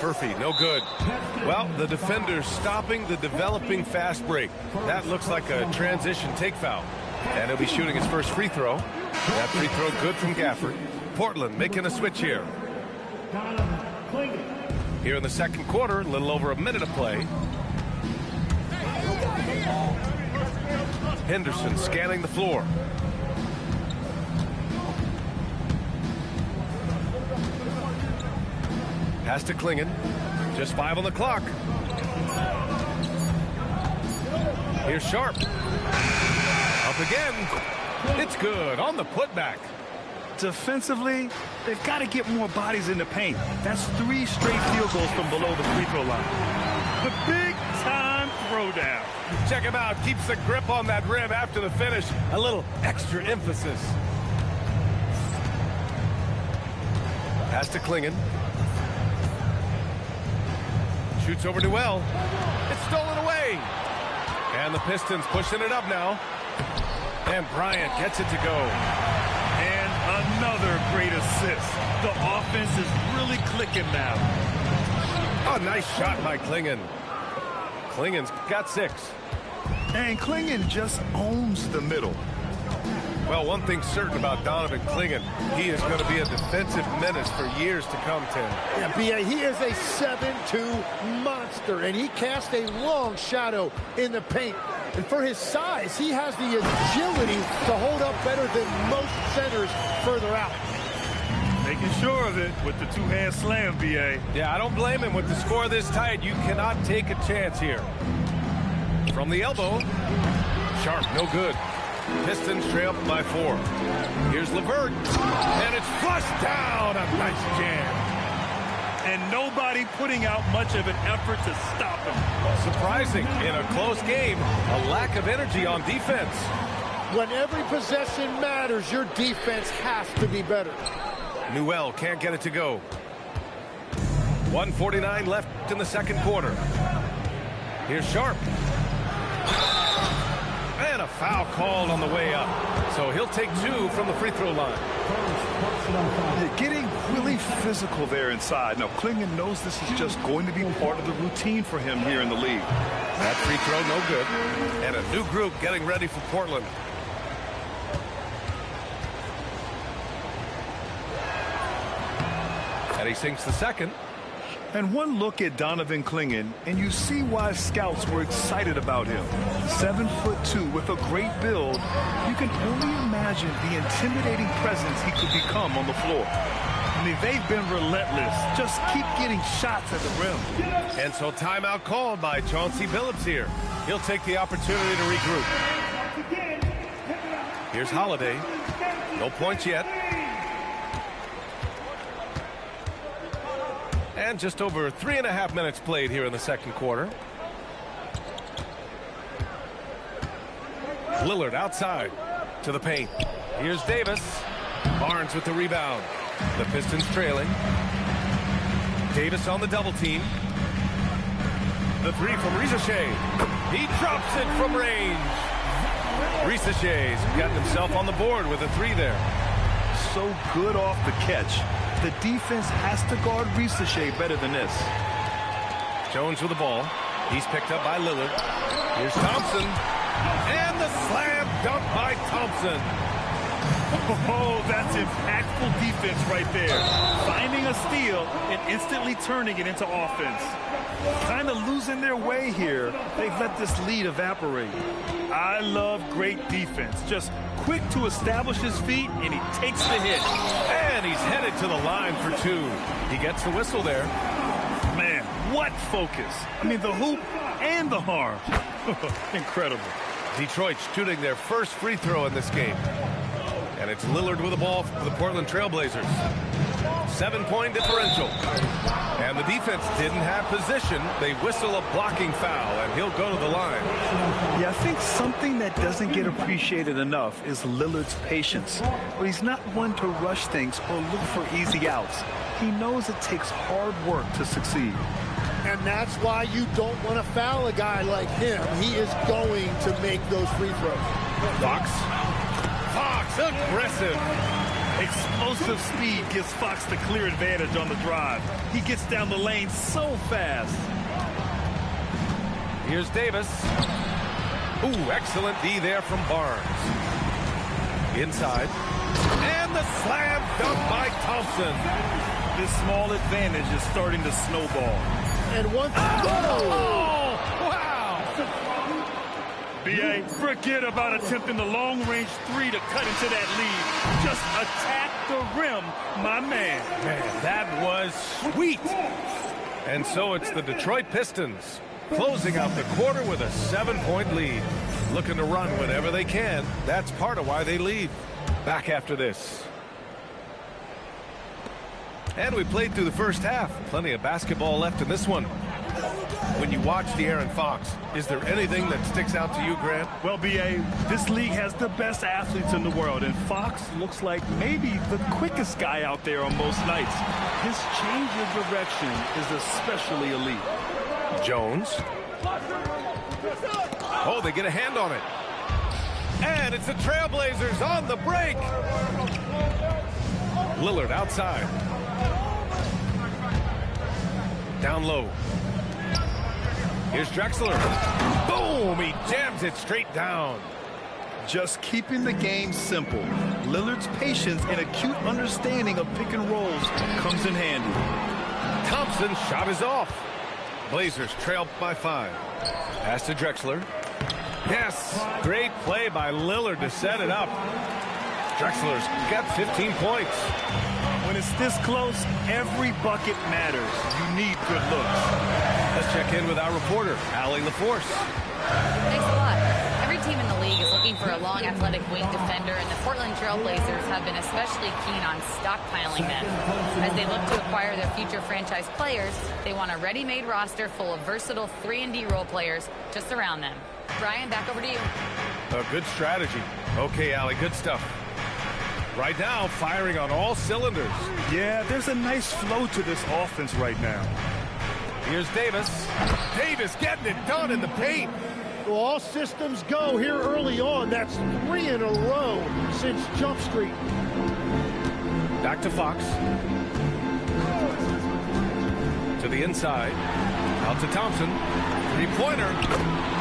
Murphy, no good. Well, the defender's stopping the developing fast break. That looks like a transition take foul. And he'll be shooting his first free throw. That free throw good from Gafford. Portland making a switch here. Here in the second quarter, a little over a minute of play. Henderson scanning the floor. Pass to Klingon. Just 5 on the clock. Here's Sharp. Up again. It's good on the putback. Defensively, they've got to get more bodies in the paint. That's 3 straight field goals from below the free throw line. The big-time throwdown. Check him out. Keeps the grip on that rim after the finish. A little extra emphasis. Pass to Klingon. Shoots over to Well. It's stolen away. And the Pistons pushing it up now. And Bryant gets it to go. And another great assist. The offense is really clicking now. Oh, nice shot by Klingon. Klingon's got 6. And Klingon just owns the middle. Well, one thing's certain about Donovan Clingan. He is going to be a defensive menace for years to come, Tim. Yeah, B.A., he is a 7'2" monster, and he casts a long shadow in the paint. And for his size, he has the agility to hold up better than most centers further out. Making sure of it with the two-hand slam, B.A. Yeah, I don't blame him. With the score this tight, you cannot take a chance here. From the elbow, Sharp, no good. Pistons trail up by 4. Here's LeVert, and it's flushed down. A nice jam. And nobody putting out much of an effort to stop him. Surprising, in a close game, a lack of energy on defense. When every possession matters, your defense has to be better. Newell can't get it to go. 1:49 left in the second quarter. Here's Sharp. And a foul called on the way up. So he'll take 2 from the free throw line. They're getting really physical there inside. Now, Clingan knows this is just going to be part of the routine for him here in the league. That free throw, no good. And a new group getting ready for Portland. And he sinks the second. And one look at Donovan Clingan, and you see why scouts were excited about him. 7'2" with a great build. You can only imagine the intimidating presence he could become on the floor. I mean, they've been relentless. Just keep getting shots at the rim. And so timeout called by Chauncey Billups here. He'll take the opportunity to regroup. Here's Holiday. No points yet. And just over 3.5 minutes played here in the second quarter. Lillard outside to the paint. Here's Davis. Barnes with the rebound. The Pistons trailing. Davis on the double team. The three from Risacher. He drops it from range. Risacher's gotten himself on the board with a 3 there. So good off the catch. The defense has to guard Risacher better than this. Jones with the ball. He's picked up by Lillard. Here's Thompson. And the slam dunk by Thompson. Oh, that's impactful defense right there. Finding a steal and instantly turning it into offense. Kind of losing their way here. They've let this lead evaporate. I love great defense. Just quick to establish his feet, and he takes the hit. And he's headed to the line for 2. He gets the whistle there. Man, what focus. I mean, the hoop and the harm. Incredible. Detroit shooting their first free throw in this game. And it's Lillard with the ball for the Portland Trailblazers. 7-point differential. And the defense didn't have position. They whistle a blocking foul, and he'll go to the line. Yeah, I think something that doesn't get appreciated enough is Lillard's patience. But he's not one to rush things or look for easy outs. He knows it takes hard work to succeed. And that's why you don't want to foul a guy like him. He is going to make those free throws. Fox, aggressive. Explosive speed gives Fox the clear advantage on the drive. He gets down the lane so fast. Here's Davis. Ooh, excellent D there from Barnes. Inside. And the slam dunk by Thompson. This small advantage is starting to snowball. And one... Oh! Wow! B.A., forget about attempting the long-range 3 to cut into that lead. Just attack the rim, my man. Man, that was sweet. And so it's the Detroit Pistons closing out the quarter with a 7-point lead. Looking to run whenever they can. That's part of why they lead. Back after this. And we played through the first half. Plenty of basketball left in this one. When you watch De'Aaron Fox, is there anything that sticks out to you, Grant? Well, B.A., this league has the best athletes in the world, and Fox looks like maybe the quickest guy out there on most nights. His change of direction is especially elite. Jones. Oh, they get a hand on it. And it's the Trailblazers on the break. Lillard outside. Down low. Here's Drexler. Boom! He jams it straight down. Just keeping the game simple. Lillard's patience and acute understanding of pick and rolls comes in handy. Thompson's shot is off. Blazers trail by 5. Pass to Drexler. Yes, great play by Lillard to set it up. Drexler's got 15 points. When it's this close, every bucket matters. You need good looks. Let's check in with our reporter, Allie LaForce. Thanks a lot. Every team in the league is looking for a long, athletic wing defender, and the Portland Trail Blazers have been especially keen on stockpiling them. As they look to acquire their future franchise players, they want a ready-made roster full of versatile 3-and-D role players to surround them. Brian, back over to you. A good strategy. Okay, Allie, good stuff. Right now, firing on all cylinders. Yeah, there's a nice flow to this offense right now. Here's Davis. Davis getting it done in the paint. Well, all systems go here early on. That's 3 in a row since Jump Street. Back to Fox. To the inside. Out to Thompson. Three-pointer.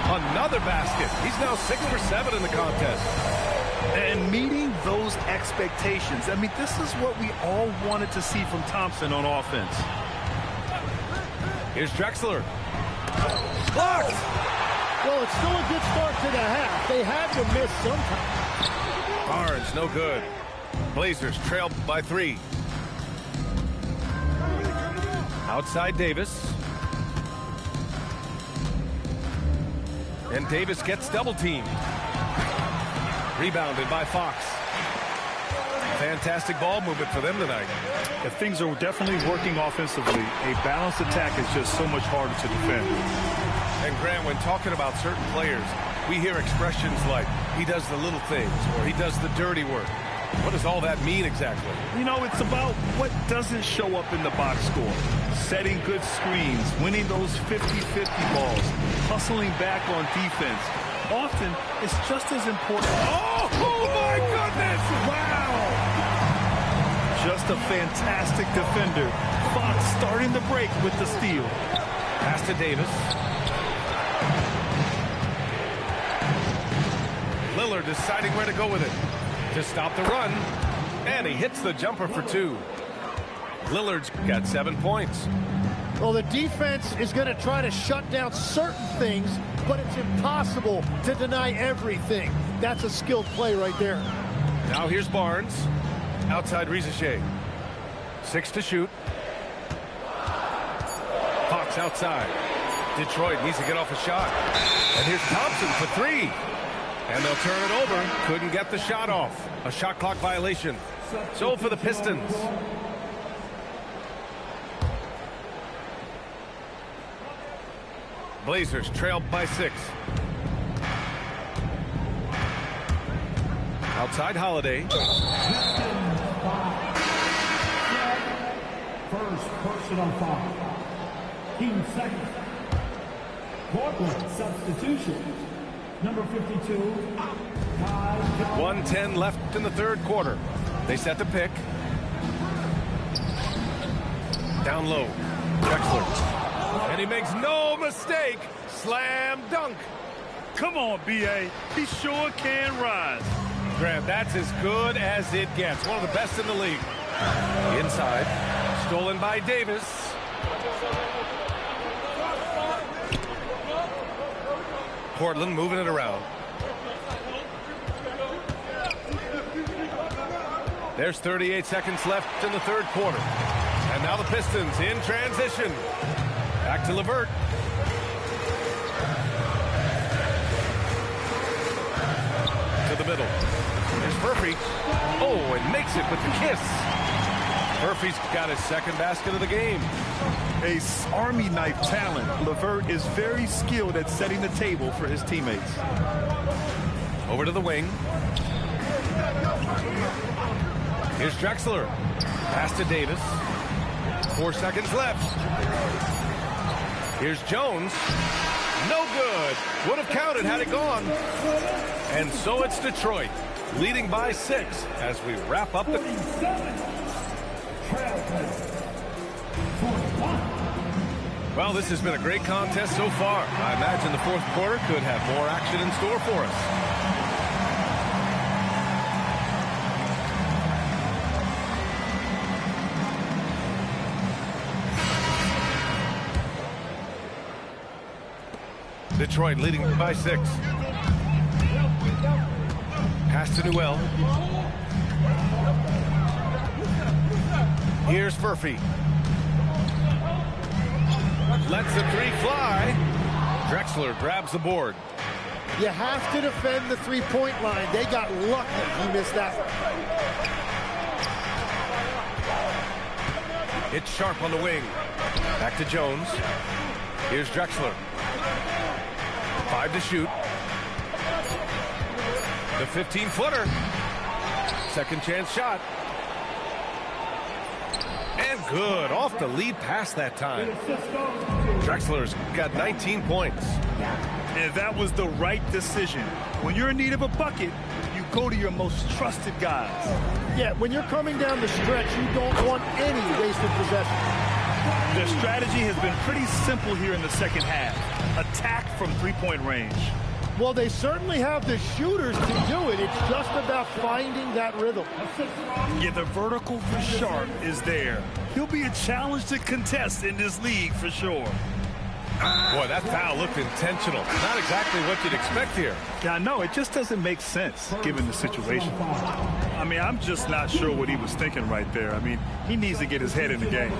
Another basket. He's now 6 for 7 in the contest. And meeting those expectations. I mean, this is what we all wanted to see from Thompson on offense. Here's Drexler. Blocked! Well, it's still a good start to the half. They had to miss sometime. Barnes, no good. Blazers trail by 3. Outside Davis. And Davis gets double-teamed. Rebounded by Fox. Fantastic ball movement for them tonight. If things are definitely working offensively, a balanced attack is just so much harder to defend. And Grant, when talking about certain players, we hear expressions like, he does the little things, or he does the dirty work. What does all that mean exactly? You know, it's about what doesn't show up in the box score. Setting good screens, winning those 50-50 balls, hustling back on defense. Often, it's just as important. Oh my goodness! Wow! Just a fantastic defender. Fox starting the break with the steal. Pass to Davis. Lillard deciding where to go with it. To stop the run. And he hits the jumper for 2. Lillard's got 7 points. Well, the defense is going to try to shut down certain things, but it's impossible to deny everything. That's a skilled play right there. Now here's Barnes. Outside Rizachet. 6 to shoot. Fox outside. Detroit needs to get off a shot. And here's Thompson for 3. And they'll turn it over. Couldn't get the shot off. A shot clock violation. So for the Pistons. Blazers trail by 6. Outside Holiday. First personal foul. Team second. Portland substitution. Number 52. 1:10 left in the third quarter. They set the pick. Down low. Drexler. And he makes no mistake. Slam dunk. Come on, B.A. He sure can rise. Grant, that's as good as it gets. One of the best in the league. Inside. Stolen by Davis. Portland moving it around. There's 38 seconds left in the third quarter. And now the Pistons in transition. Back to LeVert. To the middle. There's Murphy. Oh, and makes it with the kiss. Murphy's got his second basket of the game. A Army knife talent. LeVert is very skilled at setting the table for his teammates. Over to the wing. Here's Drexler. Pass to Davis. 4 seconds left. Here's Jones. No good. Would have counted had it gone. And so it's Detroit, leading by 6 as we wrap up the... Well, this has been a great contest so far. I imagine the fourth quarter could have more action in store for us. Detroit leading by 6. Pass to Newell. Here's Murphy. Lets the 3 fly. Drexler grabs the board. You have to defend the three-point line. They got lucky he missed that one. It's Sharp on the wing. Back to Jones. Here's Drexler. 5 to shoot. The 15-footer. Second chance shot. And good. Off the lead pass that time. Drexler's got 19 points. And that was the right decision. When you're in need of a bucket, you go to your most trusted guys. Yeah, when you're coming down the stretch, you don't want any wasted possession. Their strategy has been pretty simple here in the second half. Attack from three-point range. Well, they certainly have the shooters to do it. It's just about finding that rhythm. Yeah, the vertical for Sharp is there. He'll be a challenge to contest in this league for sure. Boy, that foul looked intentional. Not exactly what you'd expect here. Yeah, I know. It just doesn't make sense given the situation. I mean, I'm just not sure what he was thinking right there. I mean, he needs to get his head in the game.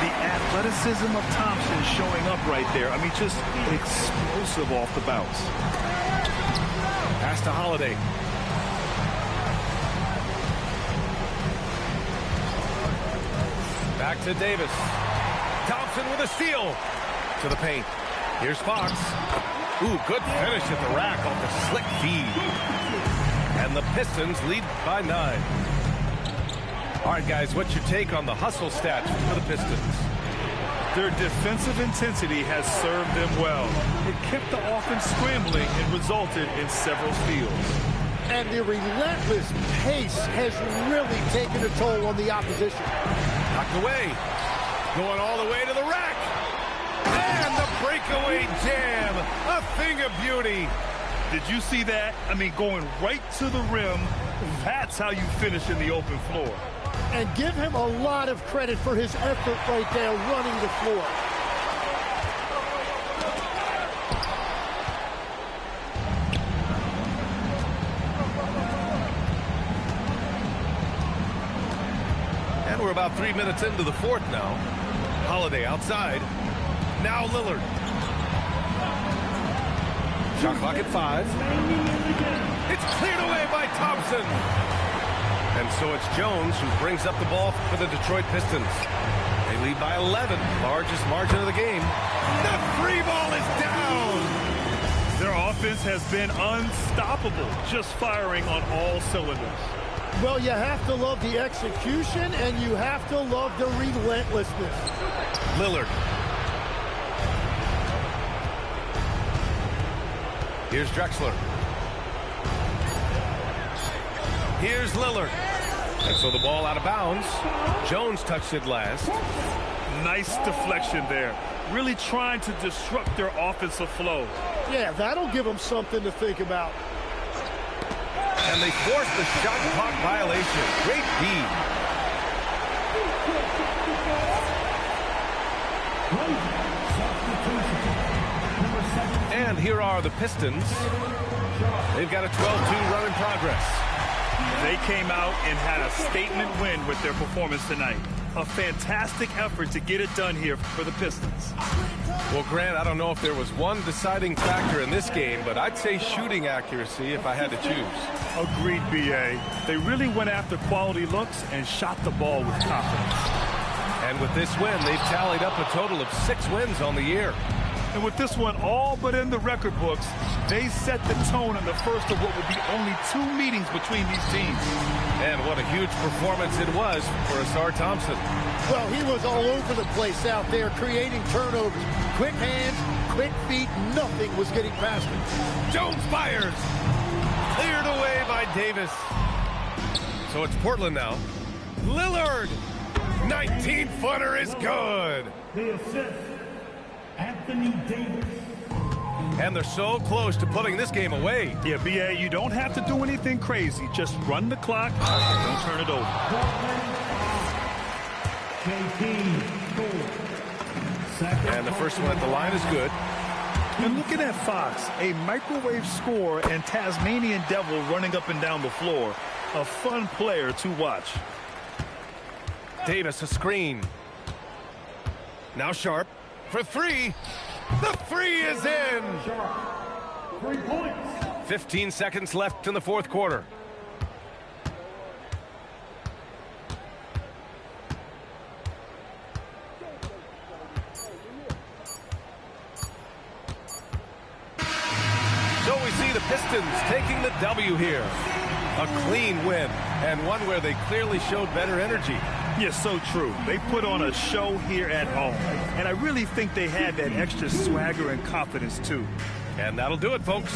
The athleticism of Thompson showing up right there. I mean, just explosive off the bounce. Pass to Holiday. Back to Davis. Thompson with a steal. To the paint. Here's Fox. Ooh, good finish at the rack off the slick feed. And the Pistons lead by 9. All right, guys, what's your take on the hustle stats for the Pistons? Their defensive intensity has served them well. It kept the offense scrambling and resulted in several steals. And the relentless pace has really taken a toll on the opposition. Knocked away. Going all the way to the rack. And the breakaway jam. A thing of beauty. Did you see that? I mean, going right to the rim. That's how you finish in the open floor. And give him a lot of credit for his effort right there running the floor. And we're about 3 minutes into the fourth now. Holiday outside. Now Lillard. Shot clock at 5. It's cleared away by Thompson. And so it's Jones who brings up the ball for the Detroit Pistons. They lead by 11, largest margin of the game. The free ball is down. Their offense has been unstoppable, just firing on all cylinders. Well, you have to love the execution, and you have to love the relentlessness. Lillard. Here's Drexler. Here's Lillard. And so the ball out of bounds. Jones touched it last. Nice deflection there. Really trying to disrupt their offensive flow. Yeah, that'll give them something to think about. And they force the shot clock violation. Great D. And here are the Pistons. They've got a 12-2 run in progress. They came out and had a statement win with their performance tonight. A fantastic effort to get it done here for the Pistons. Well, Grant, I don't know if there was one deciding factor in this game, but I'd say shooting accuracy if I had to choose. Agreed, B.A. They really went after quality looks and shot the ball with confidence. And with this win, they've tallied up a total of 6 wins on the year. And with this one all but in the record books, they set the tone in the first of what would be only 2 meetings between these teams. And what a huge performance it was for Ausar Thompson. Well, he was all over the place out there creating turnovers. Quick hands, quick feet, nothing was getting past him. Jones fires. Cleared away by Davis. So it's Portland now. Lillard. 19-footer is good. The assist, Anthony Davis. And they're so close to putting this game away. Yeah, B.A., you don't have to do anything crazy. Just run the clock and don't turn it over. KP And the first one at the line is good. And looking at Fox, a microwave score and Tasmanian Devil running up and down the floor. A fun player to watch. Davis, a screen. Now Sharp for three. The three is in. 3 points. 15 seconds left in the fourth quarter. So we see the Pistons taking the W here. A clean win, and one where they clearly showed better energy. Yes, so true. They put on a show here at home, and I really think they had that extra swagger and confidence, too. And that'll do it, folks.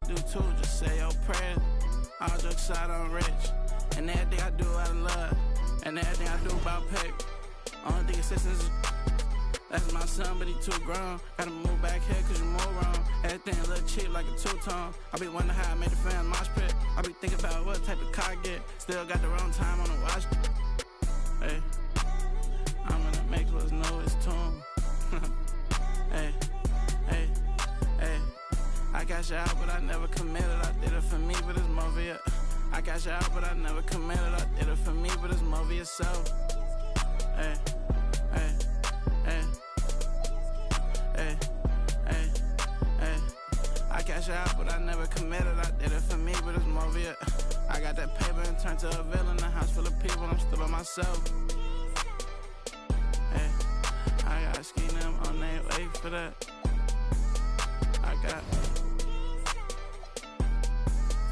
Do too, just say your prayers. All jokes aside, I'm rich. And everything I do out of love. And everything I do about pay. Only thing assistance is that's my son, but he too grown. Gotta move back here cause you move wrong. Everything a little cheap like a two-tone. I be wondering how I made the fans mosh pit. I be thinking about what type of car I get. Still got the wrong time on the watch. Hey, I'm gonna make what's know it's tune. Hey, hey, hey. I got you out, but I never committed. I did it for me, but it's more for you. I got you out, but I never committed. I did it for me, but it's more for yourself. Hey, hey, hey, hey, hey, hey. I got you out, but I never committed. I did it for me, but it's more for you. I got that paper and turned to a villain. A house full of people, I'm still by myself. Hey, I got ski them on their way for that. I got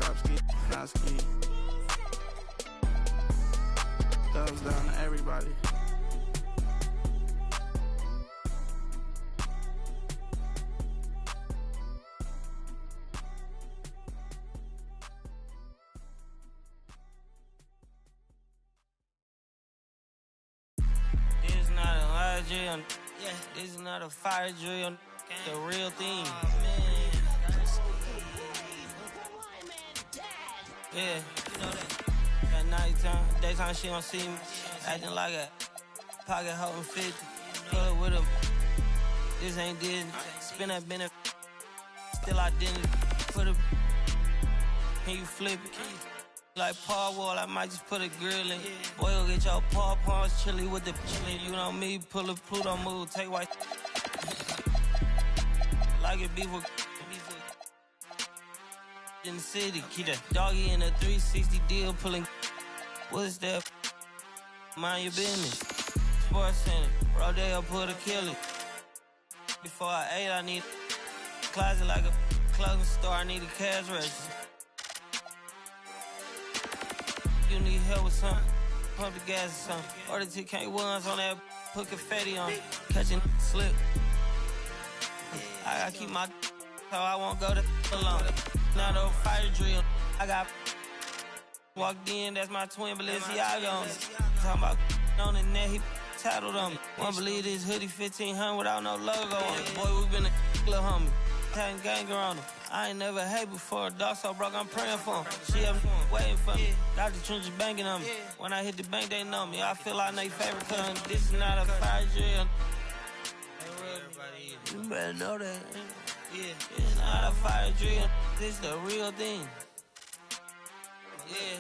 drop ski, not ski. Thumbs down to everybody. This is not a lie drill. Yeah, this is not a fire drill. The real thing. Yeah, you know that. At nighttime, daytime she don't see me. Acting like a pocket holding 50. Pull up with a. This ain't Disney. Spin that benefit. Still identity. Put a. Can you flip it? Like Paul Wall, I might just put a grill in. Boy, go get your paw palms chili with the chili. You know me, pull a Pluto move, take white. Like it beef with in the city. Keep that doggy in a 360 deal pulling. What's that? Mind your business. Sports Center, Rodeo put a killer. Before I ate, I need a closet like a clothing store. I need a cash register. You need help with something? Pump the gas or something. Order 2K1s on that. Put confetti on. Catching slip. I gotta keep my so I won't go to alone. Now the fire drill. I got walked in, that's my twin Balenciaga on it. Talking about on the net, he tattled on me. Won't believe this hoodie 1500 without no logo on it. Boy, we been a little homie. Having ganger on him. I ain't never hate before. A dog so broke, I'm praying for him. She up waiting for me. Dr. Trench is banking on me. When I hit the bank, they know me. I feel like they favorite cousin. This is not a fire drill. You better know that. Yeah, it's not a fire drill. This the real thing. Yeah.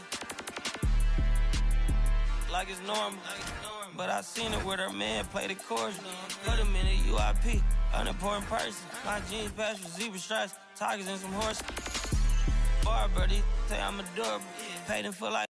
Like it's normal. But I seen it with her man play the chorus. Put him in a UIP. Unimportant person. My jeans patch with zebra stripes. Tigers and some horse. Bar birdie. Say I'm adorable. Paid him for like.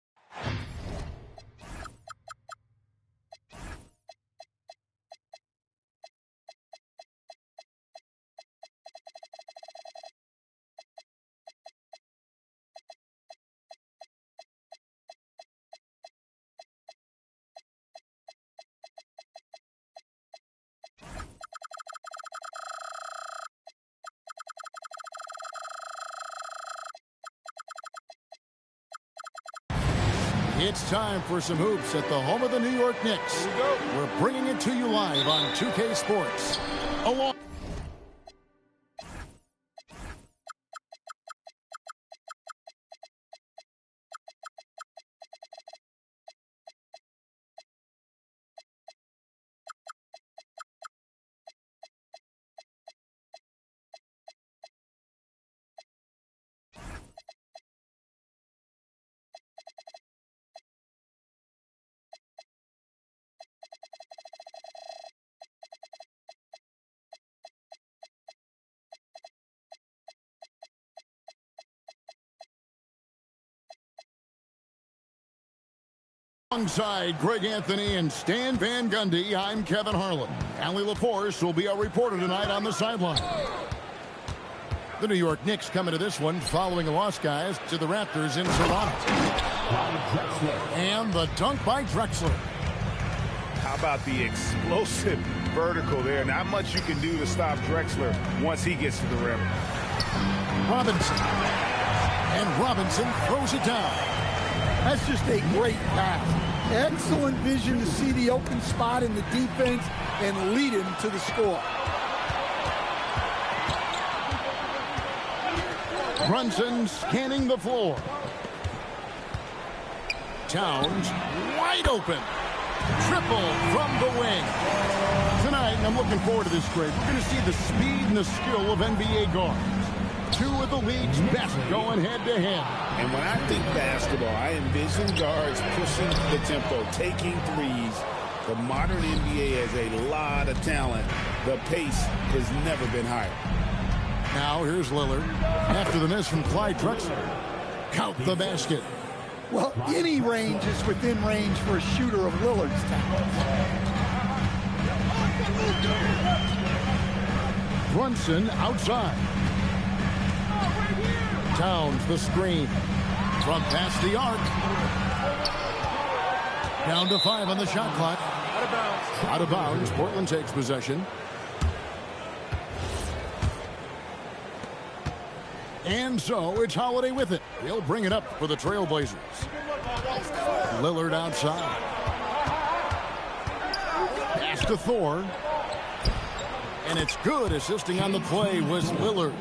It's time for some hoops at the home of the New York Knicks. Here we go. We're bringing it to you live on 2K Sports. Along alongside Greg Anthony and Stan Van Gundy, I'm Kevin Harlan. Allie LaForce will be our reporter tonight on the sideline. The New York Knicks coming to this one following a loss, guys, to the Raptors in Toronto. And the dunk by Drexler. How about the explosive vertical there? Not much you can do to stop Drexler once he gets to the rim. Robinson. And Robinson throws it down. That's just a great pass. Excellent vision to see the open spot in the defense and lead him to the score. Brunson scanning the floor. Towns wide open. Triple from the wing. Tonight, and I'm looking forward to this, Greg, we're going to see the speed and the skill of NBA guards. Two of the league's best going head-to-head. And when I think basketball, I envision guards pushing the tempo, taking threes. The modern NBA has a lot of talent. The pace has never been higher. Now here's Lillard. After the miss from Clyde Drexler. Count the basket. Well, any range is within range for a shooter of Lillard's talent. Brunson outside. Towns the screen. From past the arc. Down to 5 on the shot clock. Out of bounds. Out of bounds. Portland takes possession. And so it's Holiday with it. He'll bring it up for the Trailblazers. Lillard outside. Pass to Thor. And it's good. Assisting on the play was Lillard.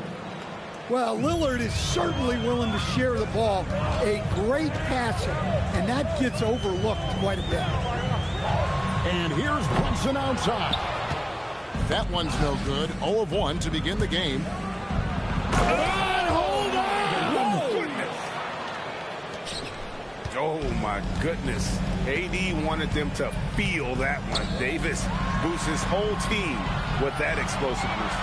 Well, Lillard is certainly willing to share the ball. A great passer, and that gets overlooked quite a bit. And here's Brunson outside. That one's no good. 0 of 1 to begin the game. Oh, my goodness. AD wanted them to feel that one. Davis boosts his whole team with that explosiveness.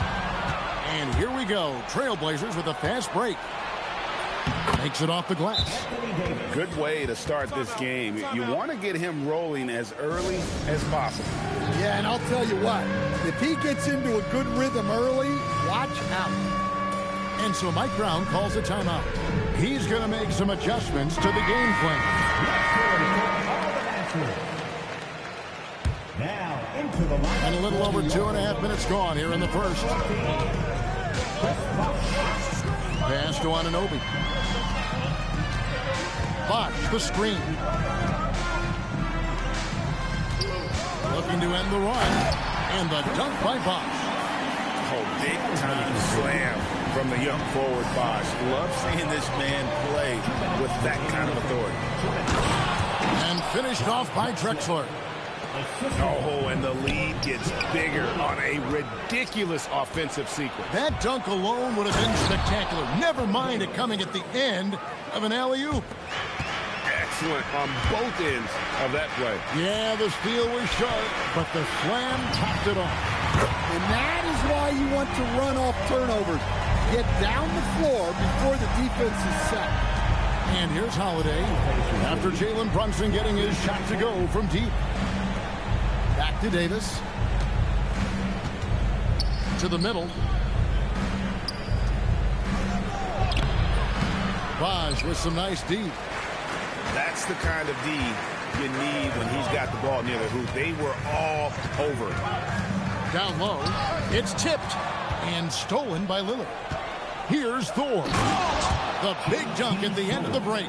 And here we go. Trailblazers with a fast break. Makes it off the glass. Good way to start this game. You want to get him rolling as early as possible. Yeah, and I'll tell you what. If he gets into a good rhythm early, watch out. And so Mike Brown calls a timeout. He's going to make some adjustments to the game plan. Now into the line. And a little over 2.5 minutes gone here in the first. Pass to Anunoby. Bosh the screen. Looking to end the run. And the dunk by Bosh. Oh, big time slam from the young forward Bosh. Love seeing this man play with that kind of authority. And finished off by Drexler. Oh, and the lead gets bigger on a ridiculous offensive sequence. That dunk alone would have been spectacular. Never mind it coming at the end of an alley-oop. Excellent on both ends of that play. Yeah, the steal was sharp, but the slam topped it off. And that is why you want to run off turnovers. Get down the floor before the defense is set. And here's Holiday after Jalen Brunson getting his shot to go from deep. Back to Davis. To the middle. Bosch with some nice D. That's the kind of D you need when he's got the ball near the hoop. They were all over it. Down low. It's tipped and stolen by Lillard. Here's Thor. The big dunk at the end of the break.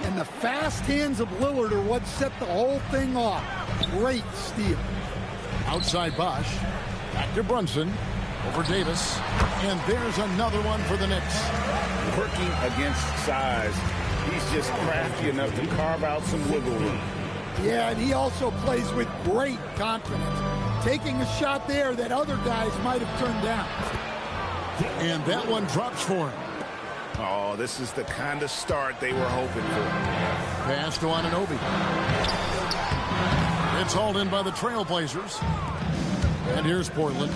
And the fast hands of Lillard are what set the whole thing off. Great steal. Outside Bosch. Back to Brunson. Over Davis. And there's another one for the Knicks. Working against size. He's just crafty enough to carve out some wiggle room. Yeah, and he also plays with great confidence. Taking a shot there that other guys might have turned down. And that one drops for him. Oh, this is the kind of start they were hoping for. Pass to Anunoby. It's hauled in by the Trailblazers. And here's Portland.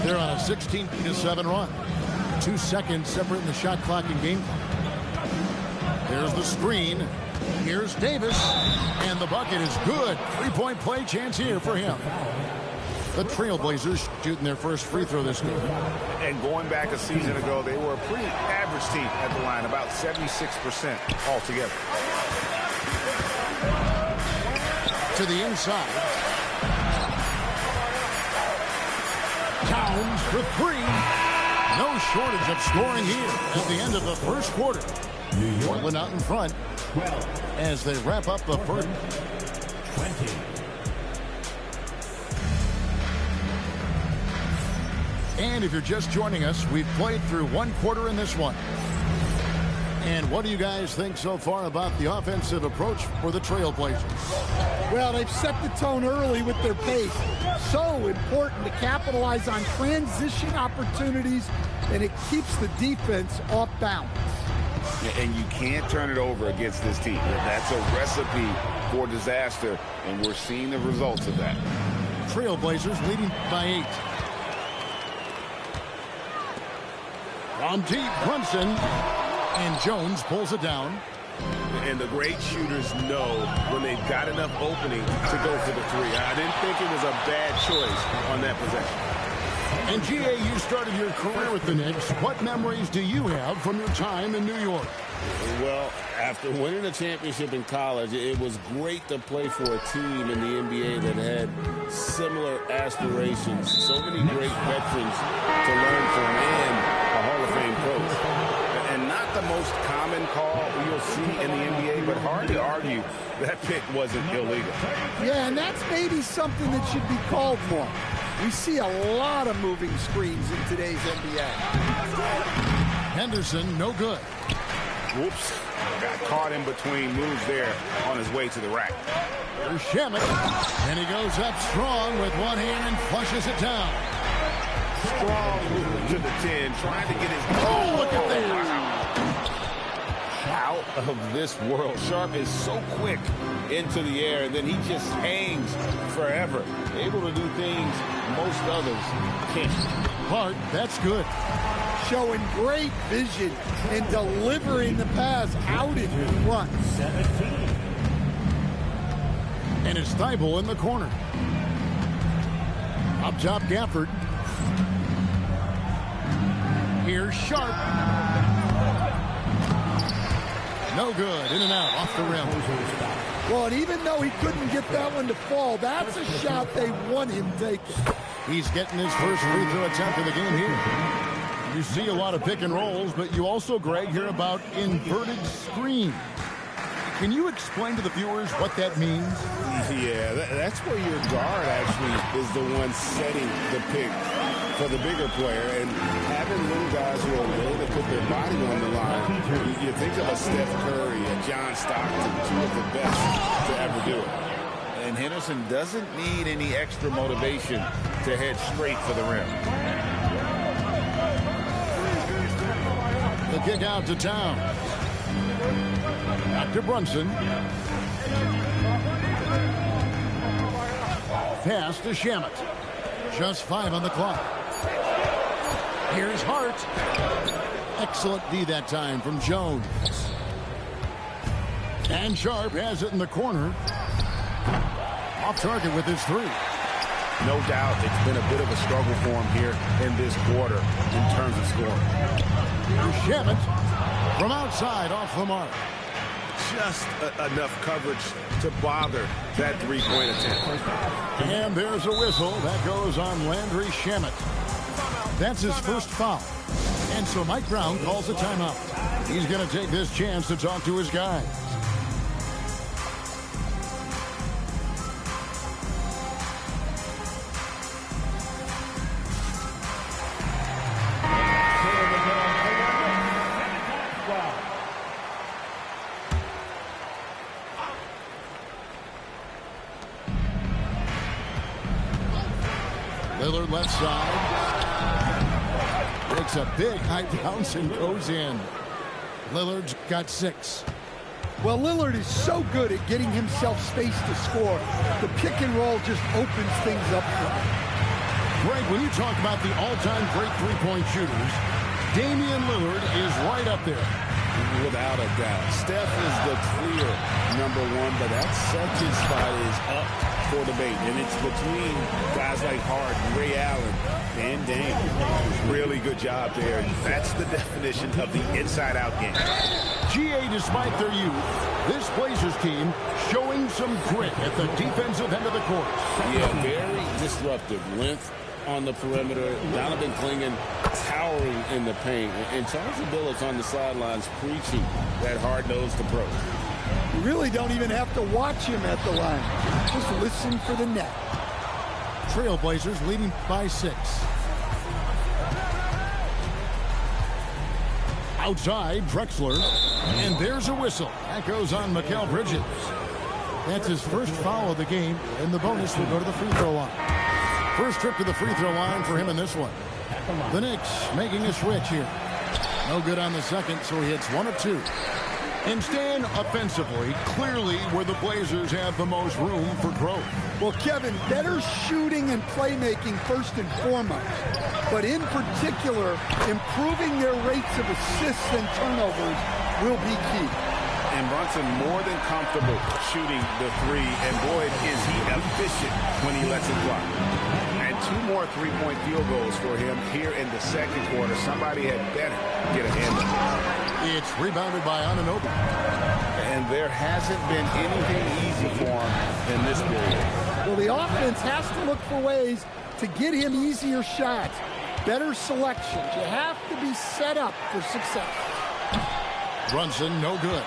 They're on a 16-7 run. 2 seconds separating the shot clock and game clock. There's the screen. Here's Davis. And the bucket is good. 3-point play chance here for him. The Trailblazers shooting their first free throw this game. And going back a season ago, they were a pretty average team at the line, about 76% altogether. To the inside. Towns for three. No shortage of scoring here at the end of the first quarter. Portland out in front as they wrap up the first. 20. And if you're just joining us, we've played through one quarter in this one. And what do you guys think so far about the offensive approach for the Trailblazers? Well, they've set the tone early with their pace. So important to capitalize on transition opportunities, and it keeps the defense off balance. And you can't turn it over against this team. That's a recipe for disaster, and we're seeing the results of that. Trailblazers leading by 8. From deep, Brunson. And Jones pulls it down. And the great shooters know when they've got enough opening to go for the three. I didn't think it was a bad choice on that possession. And G.A., you started your career with the Knicks. What memories do you have from your time in New York? Well, after winning a championship in college, it was great to play for a team in the NBA that had similar aspirations. So many great veterans to learn from and a Hall of Fame coach. And not the most common call you'll see in the NBA, but hard to argue that pick wasn't illegal. Yeah, and that's maybe something that should be called more. We see a lot of moving screens in today's NBA. Henderson, no good. Whoops. Got caught in between moves there on his way to the rack. There's Shamet. And he goes up strong with one hand and flushes it down. Strong move to the 10, trying to get his... Oh, look at that. Out of this world. Sharp is so quick into the air, and then he just hangs forever. Able to do things most others can't. Hart, that's good. Showing great vision and delivering the pass out in front. 17. And it's Thibault in the corner. Up top, Gafford. Here's Sharp. No good. In and out. Off the rim. Well, and even though he couldn't get that one to fall, that's a shot they want him taking. He's getting his first free throw attempt of the game here. You see a lot of pick and rolls, but you also, Greg, hear about inverted screen. Can you explain to the viewers what that means? Yeah, that's where your guard actually is the one setting the pick for the bigger player, and having little guys who are willing to put their body on the line. You think of a Steph Curry, a John Stockton, two of the best to ever do it. and Henderson doesn't need any extra motivation to head straight for the rim. The kick out to Towns. Back to Brunson. Pass to Shamet. Just 5 on the clock. Here's Hart. Excellent D that time from Jones. And Sharp has it in the corner. Off target with his 3. No doubt it's been a bit of a struggle for him here in this quarter in terms of scoring. Shamet from outside off the mark. Just enough coverage to bother that three-point attempt. And there's a whistle that goes on Landry Shamet. That's his first foul. And so Mike Brown calls a timeout. He's going to take this chance to talk to his guys. Lillard left side. Makes a big high bounce and goes in. Lillard's got 6. Well, Lillard is so good at getting himself space to score. The pick and roll just opens things up for him. Greg, when you talk about the all-time great three-point shooters, Damian Lillard is right up there. Without a doubt. Steph is the clear #1, but that second spot is up for debate. And it's between guys like Harden, Ray Allen, and Dame. Really good job there. That's the definition of the inside-out game. GA, despite their youth, this Blazers team showing some grit at the defensive end of the court. Yeah, very disruptive. Length on the perimeter. Donovan Clingan towering in the paint. And Charles Billups on the sidelines preaching that hard-nosed approach. You really don't even have to watch him at the line. Just listen for the net. Trailblazers leading by 6. Outside, Drexler. And there's a whistle. That goes on Mikal Bridges. That's his first foul of the game, and the bonus will go to the free throw line. First trip to the free throw line for him in this one. The Knicks making a switch here. No good on the second, so he hits 1 of 2. And Stan, offensively, clearly where the Blazers have the most room for growth. Well, Kevin, better shooting and playmaking first and foremost. But in particular, improving their rates of assists and turnovers will be key. And Brunson more than comfortable shooting the 3. And boy, is he efficient when he lets it fly. And 2 more three-point field goals for him here in the second quarter. Somebody had better get a hand on it. It's rebounded by Anunoby. And there hasn't been anything easy for him in this period. Well, the offense has to look for ways to get him easier shots, better selections. You have to be set up for success. Brunson, no good.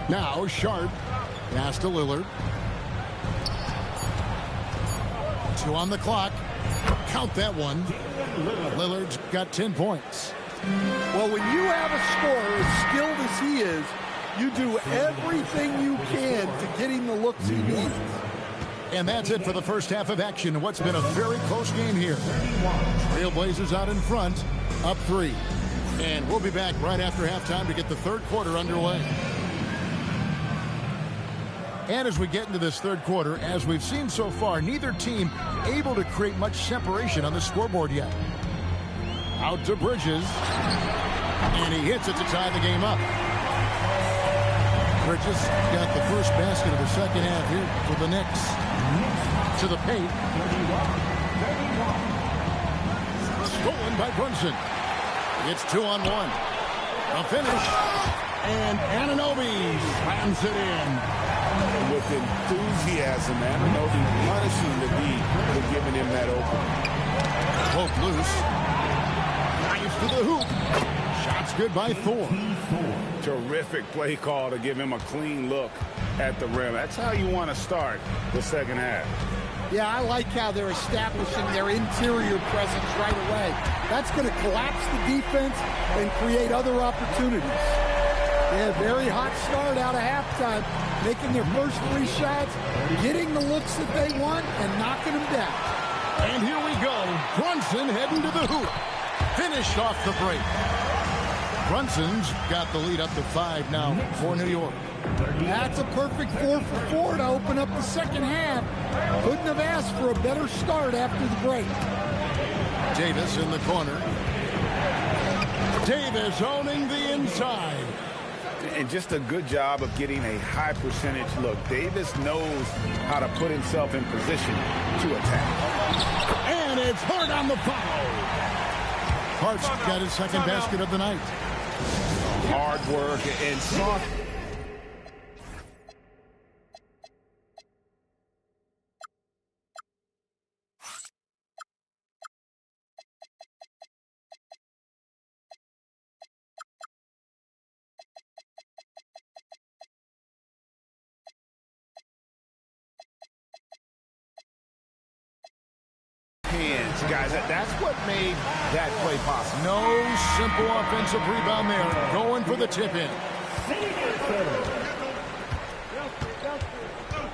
Now Sharp. Pass to Lillard. 2 on the clock. Count that one. Lillard's got 10 points. Well, when you have a scorer as skilled as he is, you do everything you can to get him the looks he needs. And that's it for the first half of action in what's been a very close game here. Trailblazers out in front, up 3. And we'll be back right after halftime to get the third quarter underway. And as we get into this third quarter, as we've seen so far, neither team able to create much separation on the scoreboard yet. Out to Bridges. And he hits it to tie the game up. Bridges got the first basket of the second half here for the Knicks. To the paint. Stolen by Brunson. It's 2-on-1. A finish. And Anunoby slams it in. With enthusiasm, Anunoby punishing the D for giving him that open. Poke loose. Nice to the hoop. Shots good by Thor. Terrific play call to give him a clean look at the rim. That's how you want to start the second half. Yeah, I like how they're establishing their interior presence right away. That's going to collapse the defense and create other opportunities. Yeah, very hot start out of halftime. Making their first 3 shots, getting the looks that they want, and knocking them down. And here we go. Brunson heading to the hoop. Finished off the break. Brunson's got the lead up to 5 now for New York. That's a perfect 4 for 4 to open up the second half. Couldn't have asked for a better start after the break. Davis in the corner. Davis owning the inside. And just a good job of getting a high percentage look. Davis knows how to put himself in position to attack. And it's Hart on the foul. Hart's got his second basket of the night. Hard work and soft. Hands, guys, that's what made that play possible. No simple offensive rebound there. Going for the tip-in.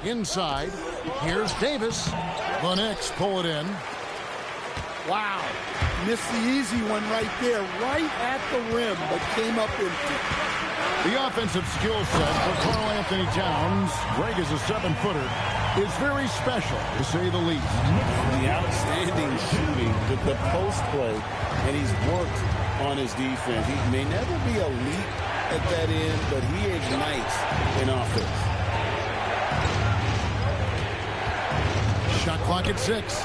Inside, here's Davis. The Knicks pull it in. Wow. Missed the easy one right there, right at the rim, but came up empty. The offensive skill set for Karl Anthony Towns, Greg is a 7-footer, is very special, to say the least. The outstanding shooting, the post play, and he's worked on his defense. He may never be elite at that end, but he ignites in offense. Shot clock at 6.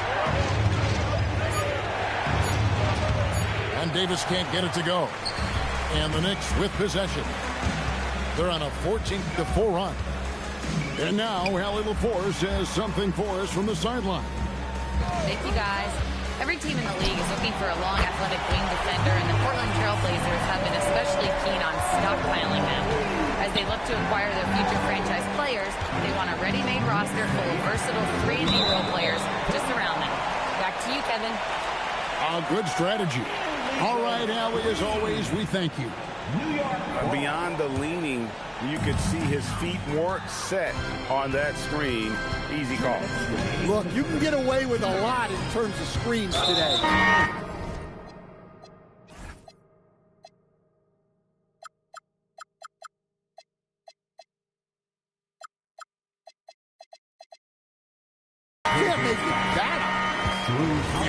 And Davis can't get it to go. And the Knicks with possession. They're on a 14-4 run. And now, Allie LaForce has something for us from the sideline. Thank you, guys. Every team in the league is looking for a long, athletic wing defender, and the Portland Trailblazers have been especially keen on stockpiling them. As they look to acquire their future franchise players, they want a ready-made roster full of versatile 3-and-D role players to surround them. Back to you, Kevin. A good strategy. All right, Allie, as always, we thank you. Beyond the leaning, you could see his feet more set on that screen. Easy call. Look, you can get away with a lot in terms of screens today. Can't make it that.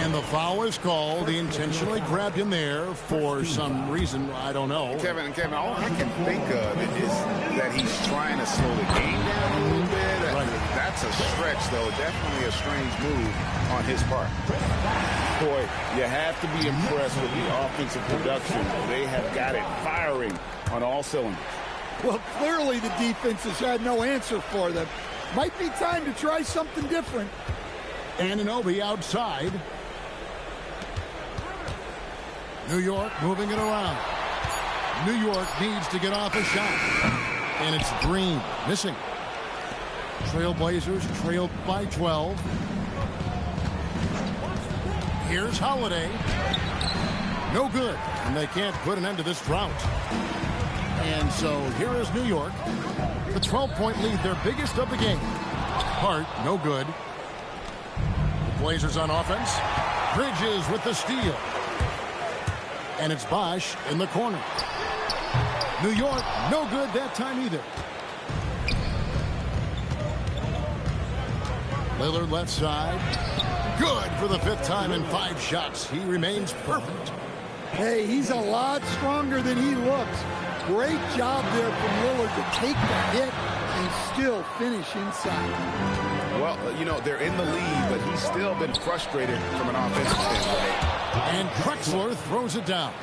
And the foul is called. He intentionally grabbed him there for some reason. I don't know. Kevin, all I can think of is that he's trying to slow the game down a little bit. Right. That's a stretch, though. Definitely a strange move on his part. Boy, you have to be impressed with the offensive production. They have got it firing on all cylinders. Well, clearly the defense has had no answer for them. Might be time to try something different. Anunoby outside. New York moving it around. New York needs to get off a shot. And it's Green missing. Trailblazers trailed by 12. Here's Holiday. No good. And they can't put an end to this drought. And so here is New York. The 12-point lead, their biggest of the game. Hart, no good. Blazers on offense. Bridges with the steal. And it's Bosch in the corner. New York, no good that time either. Lillard left side. Good for the 5th time in 5 shots. He remains perfect. Hey, he's a lot stronger than he looks. Great job there from Lillard to take the hit and still finish inside. Well, you know, they're in the lead, but he's still been frustrated from an offensive standpoint. And Drexler throws it down.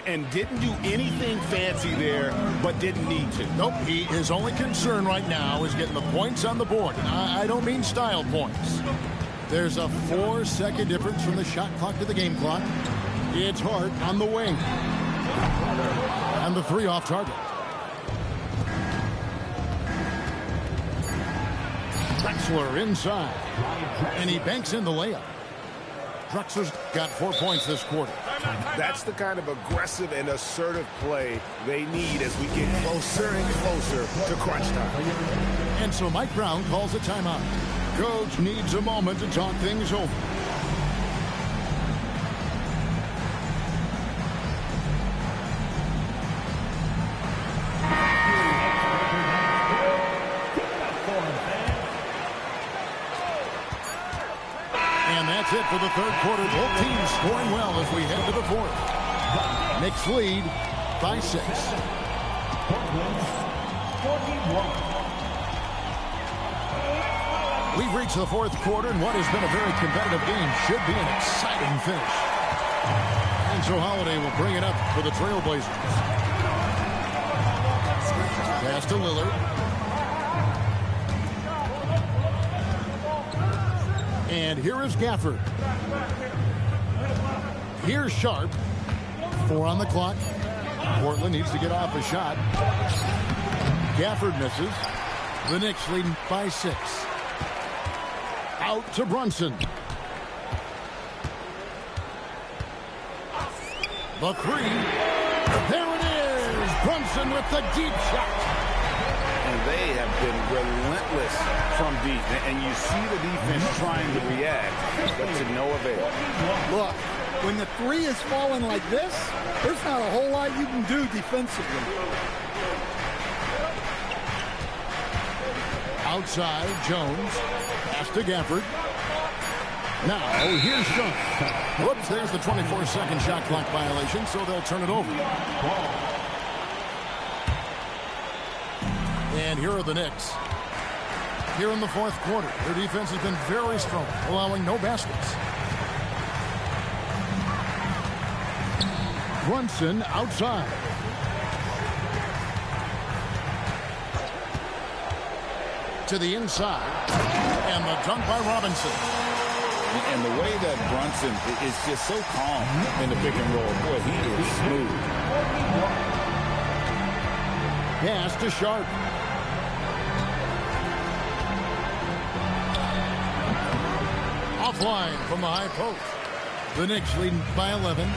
And didn't do anything fancy there, but didn't need to. Nope, his only concern right now is getting the points on the board. And I don't mean style points. There's a 4-second difference from the shot clock to the game clock. It's Hart on the wing. And the 3 off target. Drexler inside. And he banks in the layup. Drexler's got 4 points this quarter. That's the kind of aggressive and assertive play they need as we get closer and closer to crunch time. And so Mike Brown calls a timeout. Coach needs a moment to talk things over. And that's it for the third quarter. Both teams scoring well as we head to the fourth. Knicks lead by 6. We've reached the fourth quarter, and what has been a very competitive game should be an exciting finish. And so Holiday will bring it up for the Trailblazers. Pass to Lillard. And here is Gafford. Here's Sharp. 4 on the clock. Portland needs to get off a shot. Gafford misses. The Knicks leading by 6. Out to Brunson. The 3. There it is. Brunson with the deep shot. And they have been relentless from deep. And you see the defense trying to react, but to no avail. Look, when the 3 is falling like this, there's not a whole lot you can do defensively. Outside, Jones. Pass to Gafford. Now, here's Sharp. Whoops, there's the 24-second shot clock violation, so they'll turn it over. And here are the Knicks. Here in the fourth quarter, their defense has been very strong, allowing no baskets. Brunson outside. To the inside. And the dunk by Robinson. And the way that Brunson is just so calm in the pick and roll. Boy, he is smooth. Pass to Sharp. Offline from the high post. The Knicks leading by 11.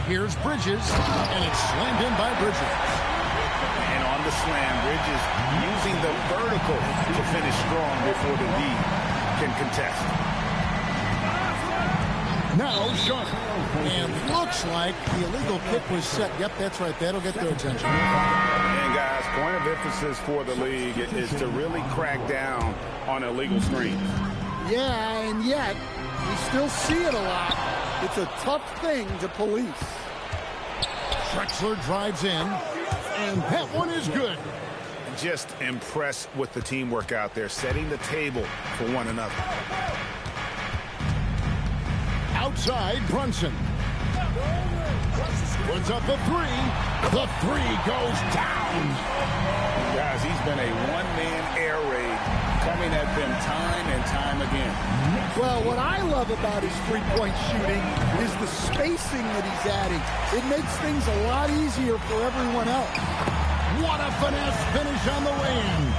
Here's Bridges, and it's slammed in by Bridges. And on the slam, Bridges using the vertical to finish strong before the lead can contest. Now Sharp. And looks like the illegal kick was set. Yep, that's right. That'll get their attention. And guys, point of emphasis for the league is to really crack down on illegal screens. Yeah, and yet we still see it a lot. It's a tough thing to police. Drexler drives in, and that one is good. Just impressed with the teamwork out there, setting the table for one another. Outside, Brunson. Puts up the 3. The 3 goes down. Guys, he's been a one-man air raid coming at them time and time again. Well, what I love about his three-point shooting is the spacing that he's adding. It makes things a lot easier for everyone else. What a finesse finish on the wing.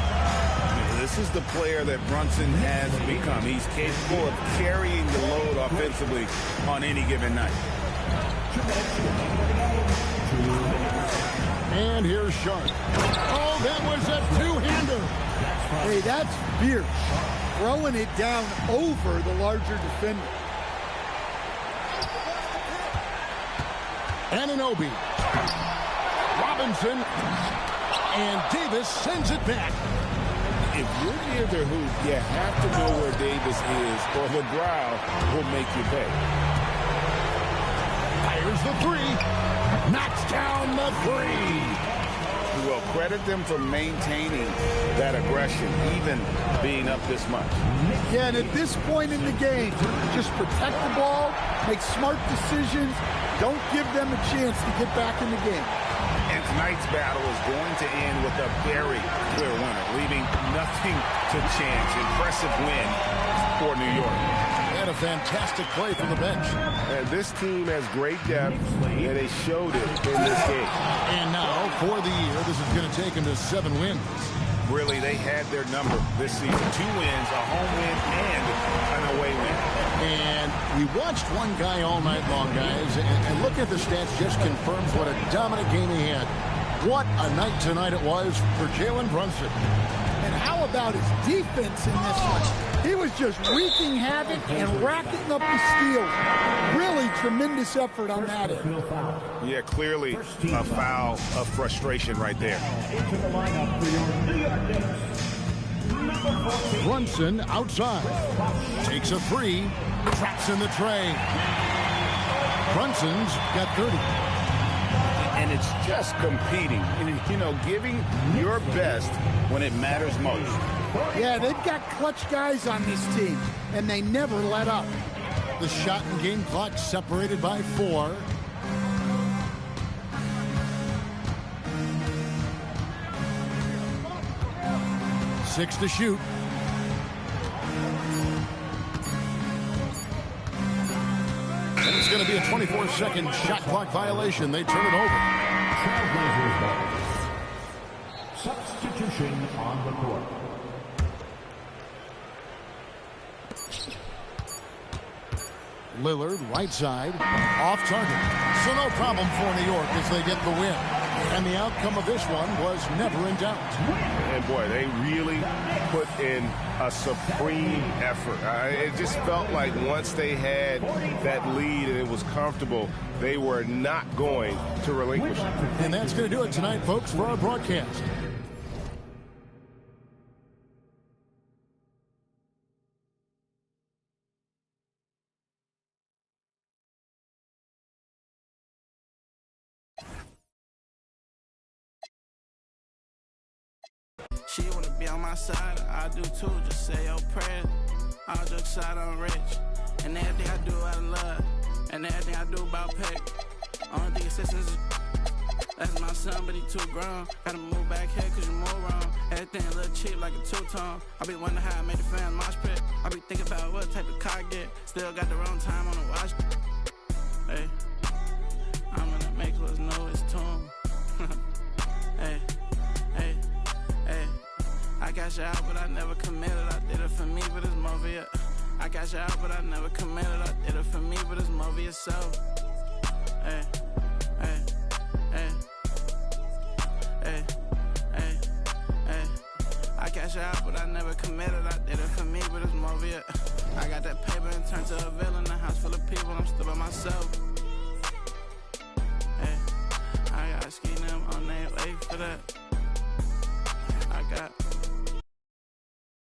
This is the player that Brunson has become. He's capable of carrying the load offensively on any given night. And here's Sharp. Oh, that was a two-hander. Hey, that's fierce. Throwing it down over the larger defender. Anunoby. Robinson. And Davis sends it back. If you're near the hoop, you have to know where Davis is, or McGraw will make you pay. Fires the 3. Knocks down the 3. Well, credit them for maintaining that aggression, even being up this much. Yeah, and at this point in the game, just protect the ball, make smart decisions, don't give them a chance to get back in the game. And tonight's battle is going to end with a very clear winner, leaving nothing to chance. Impressive win for New York. And a fantastic play from the bench. And this team has great depth, and they showed it in this game. And now, for the year, this is going to take them to 7 wins. really, they had their number this season. 2 wins, a home win, and an away win. And we watched one guy all night long, guys, and looking at the stats just confirms what a dominant game he had. What a night tonight it was for Jalen Brunson. And how about his defense in this one? He was just wreaking havoc and racking up the steals. Really tremendous effort on that end. Yeah, clearly a foul of frustration right there. Into the lineup for your New York Knicks. Brunson outside. Takes a 3. Traps in the tray. Brunson's got 30. And it's just competing. And, you know, giving your best when it matters most. Yeah, they've got clutch guys on this team, and they never let up. The shot and game clock separated by 4. Six to shoot. And it's going to be a 24-second shot clock violation. They turn it over. Trailblazers ball. Substitution on the court. Lillard, right side, off target. So no problem for New York as they get the win. And the outcome of this one was never in doubt. And boy, they really put in a supreme effort. It just felt like once they had that lead and it was comfortable, they were not going to relinquish it. And that's going to do it tonight, folks, for our broadcast. She wanna be on my side, I do too, just say your prayers. All jokes aside, I'm rich. And everything I do out of love. And everything I do about pay. Only thing assistance is that's my son, but he too grown. Gotta move back here cause you move wrong. Everything a little cheap like a two-tone. I be wondering how I made the fans mosh pit. I be thinking about what type of car I get. Still got the wrong time on the watch. Hey, I'm gonna make what's know it's tune. Hey, hey, hey. I got you out, but I never committed. I did it for me, but it's more for you. I got you out, but I never committed. I did it for me, but it's more for yourself. Hey, hey, hey, hey, hey, hey. I got you out, but I never committed. I did it for me, but it's more for you. I got that paper and turned to a villain. A house full of people, I'm still by myself. Hey, I got ski them on their way for that. I got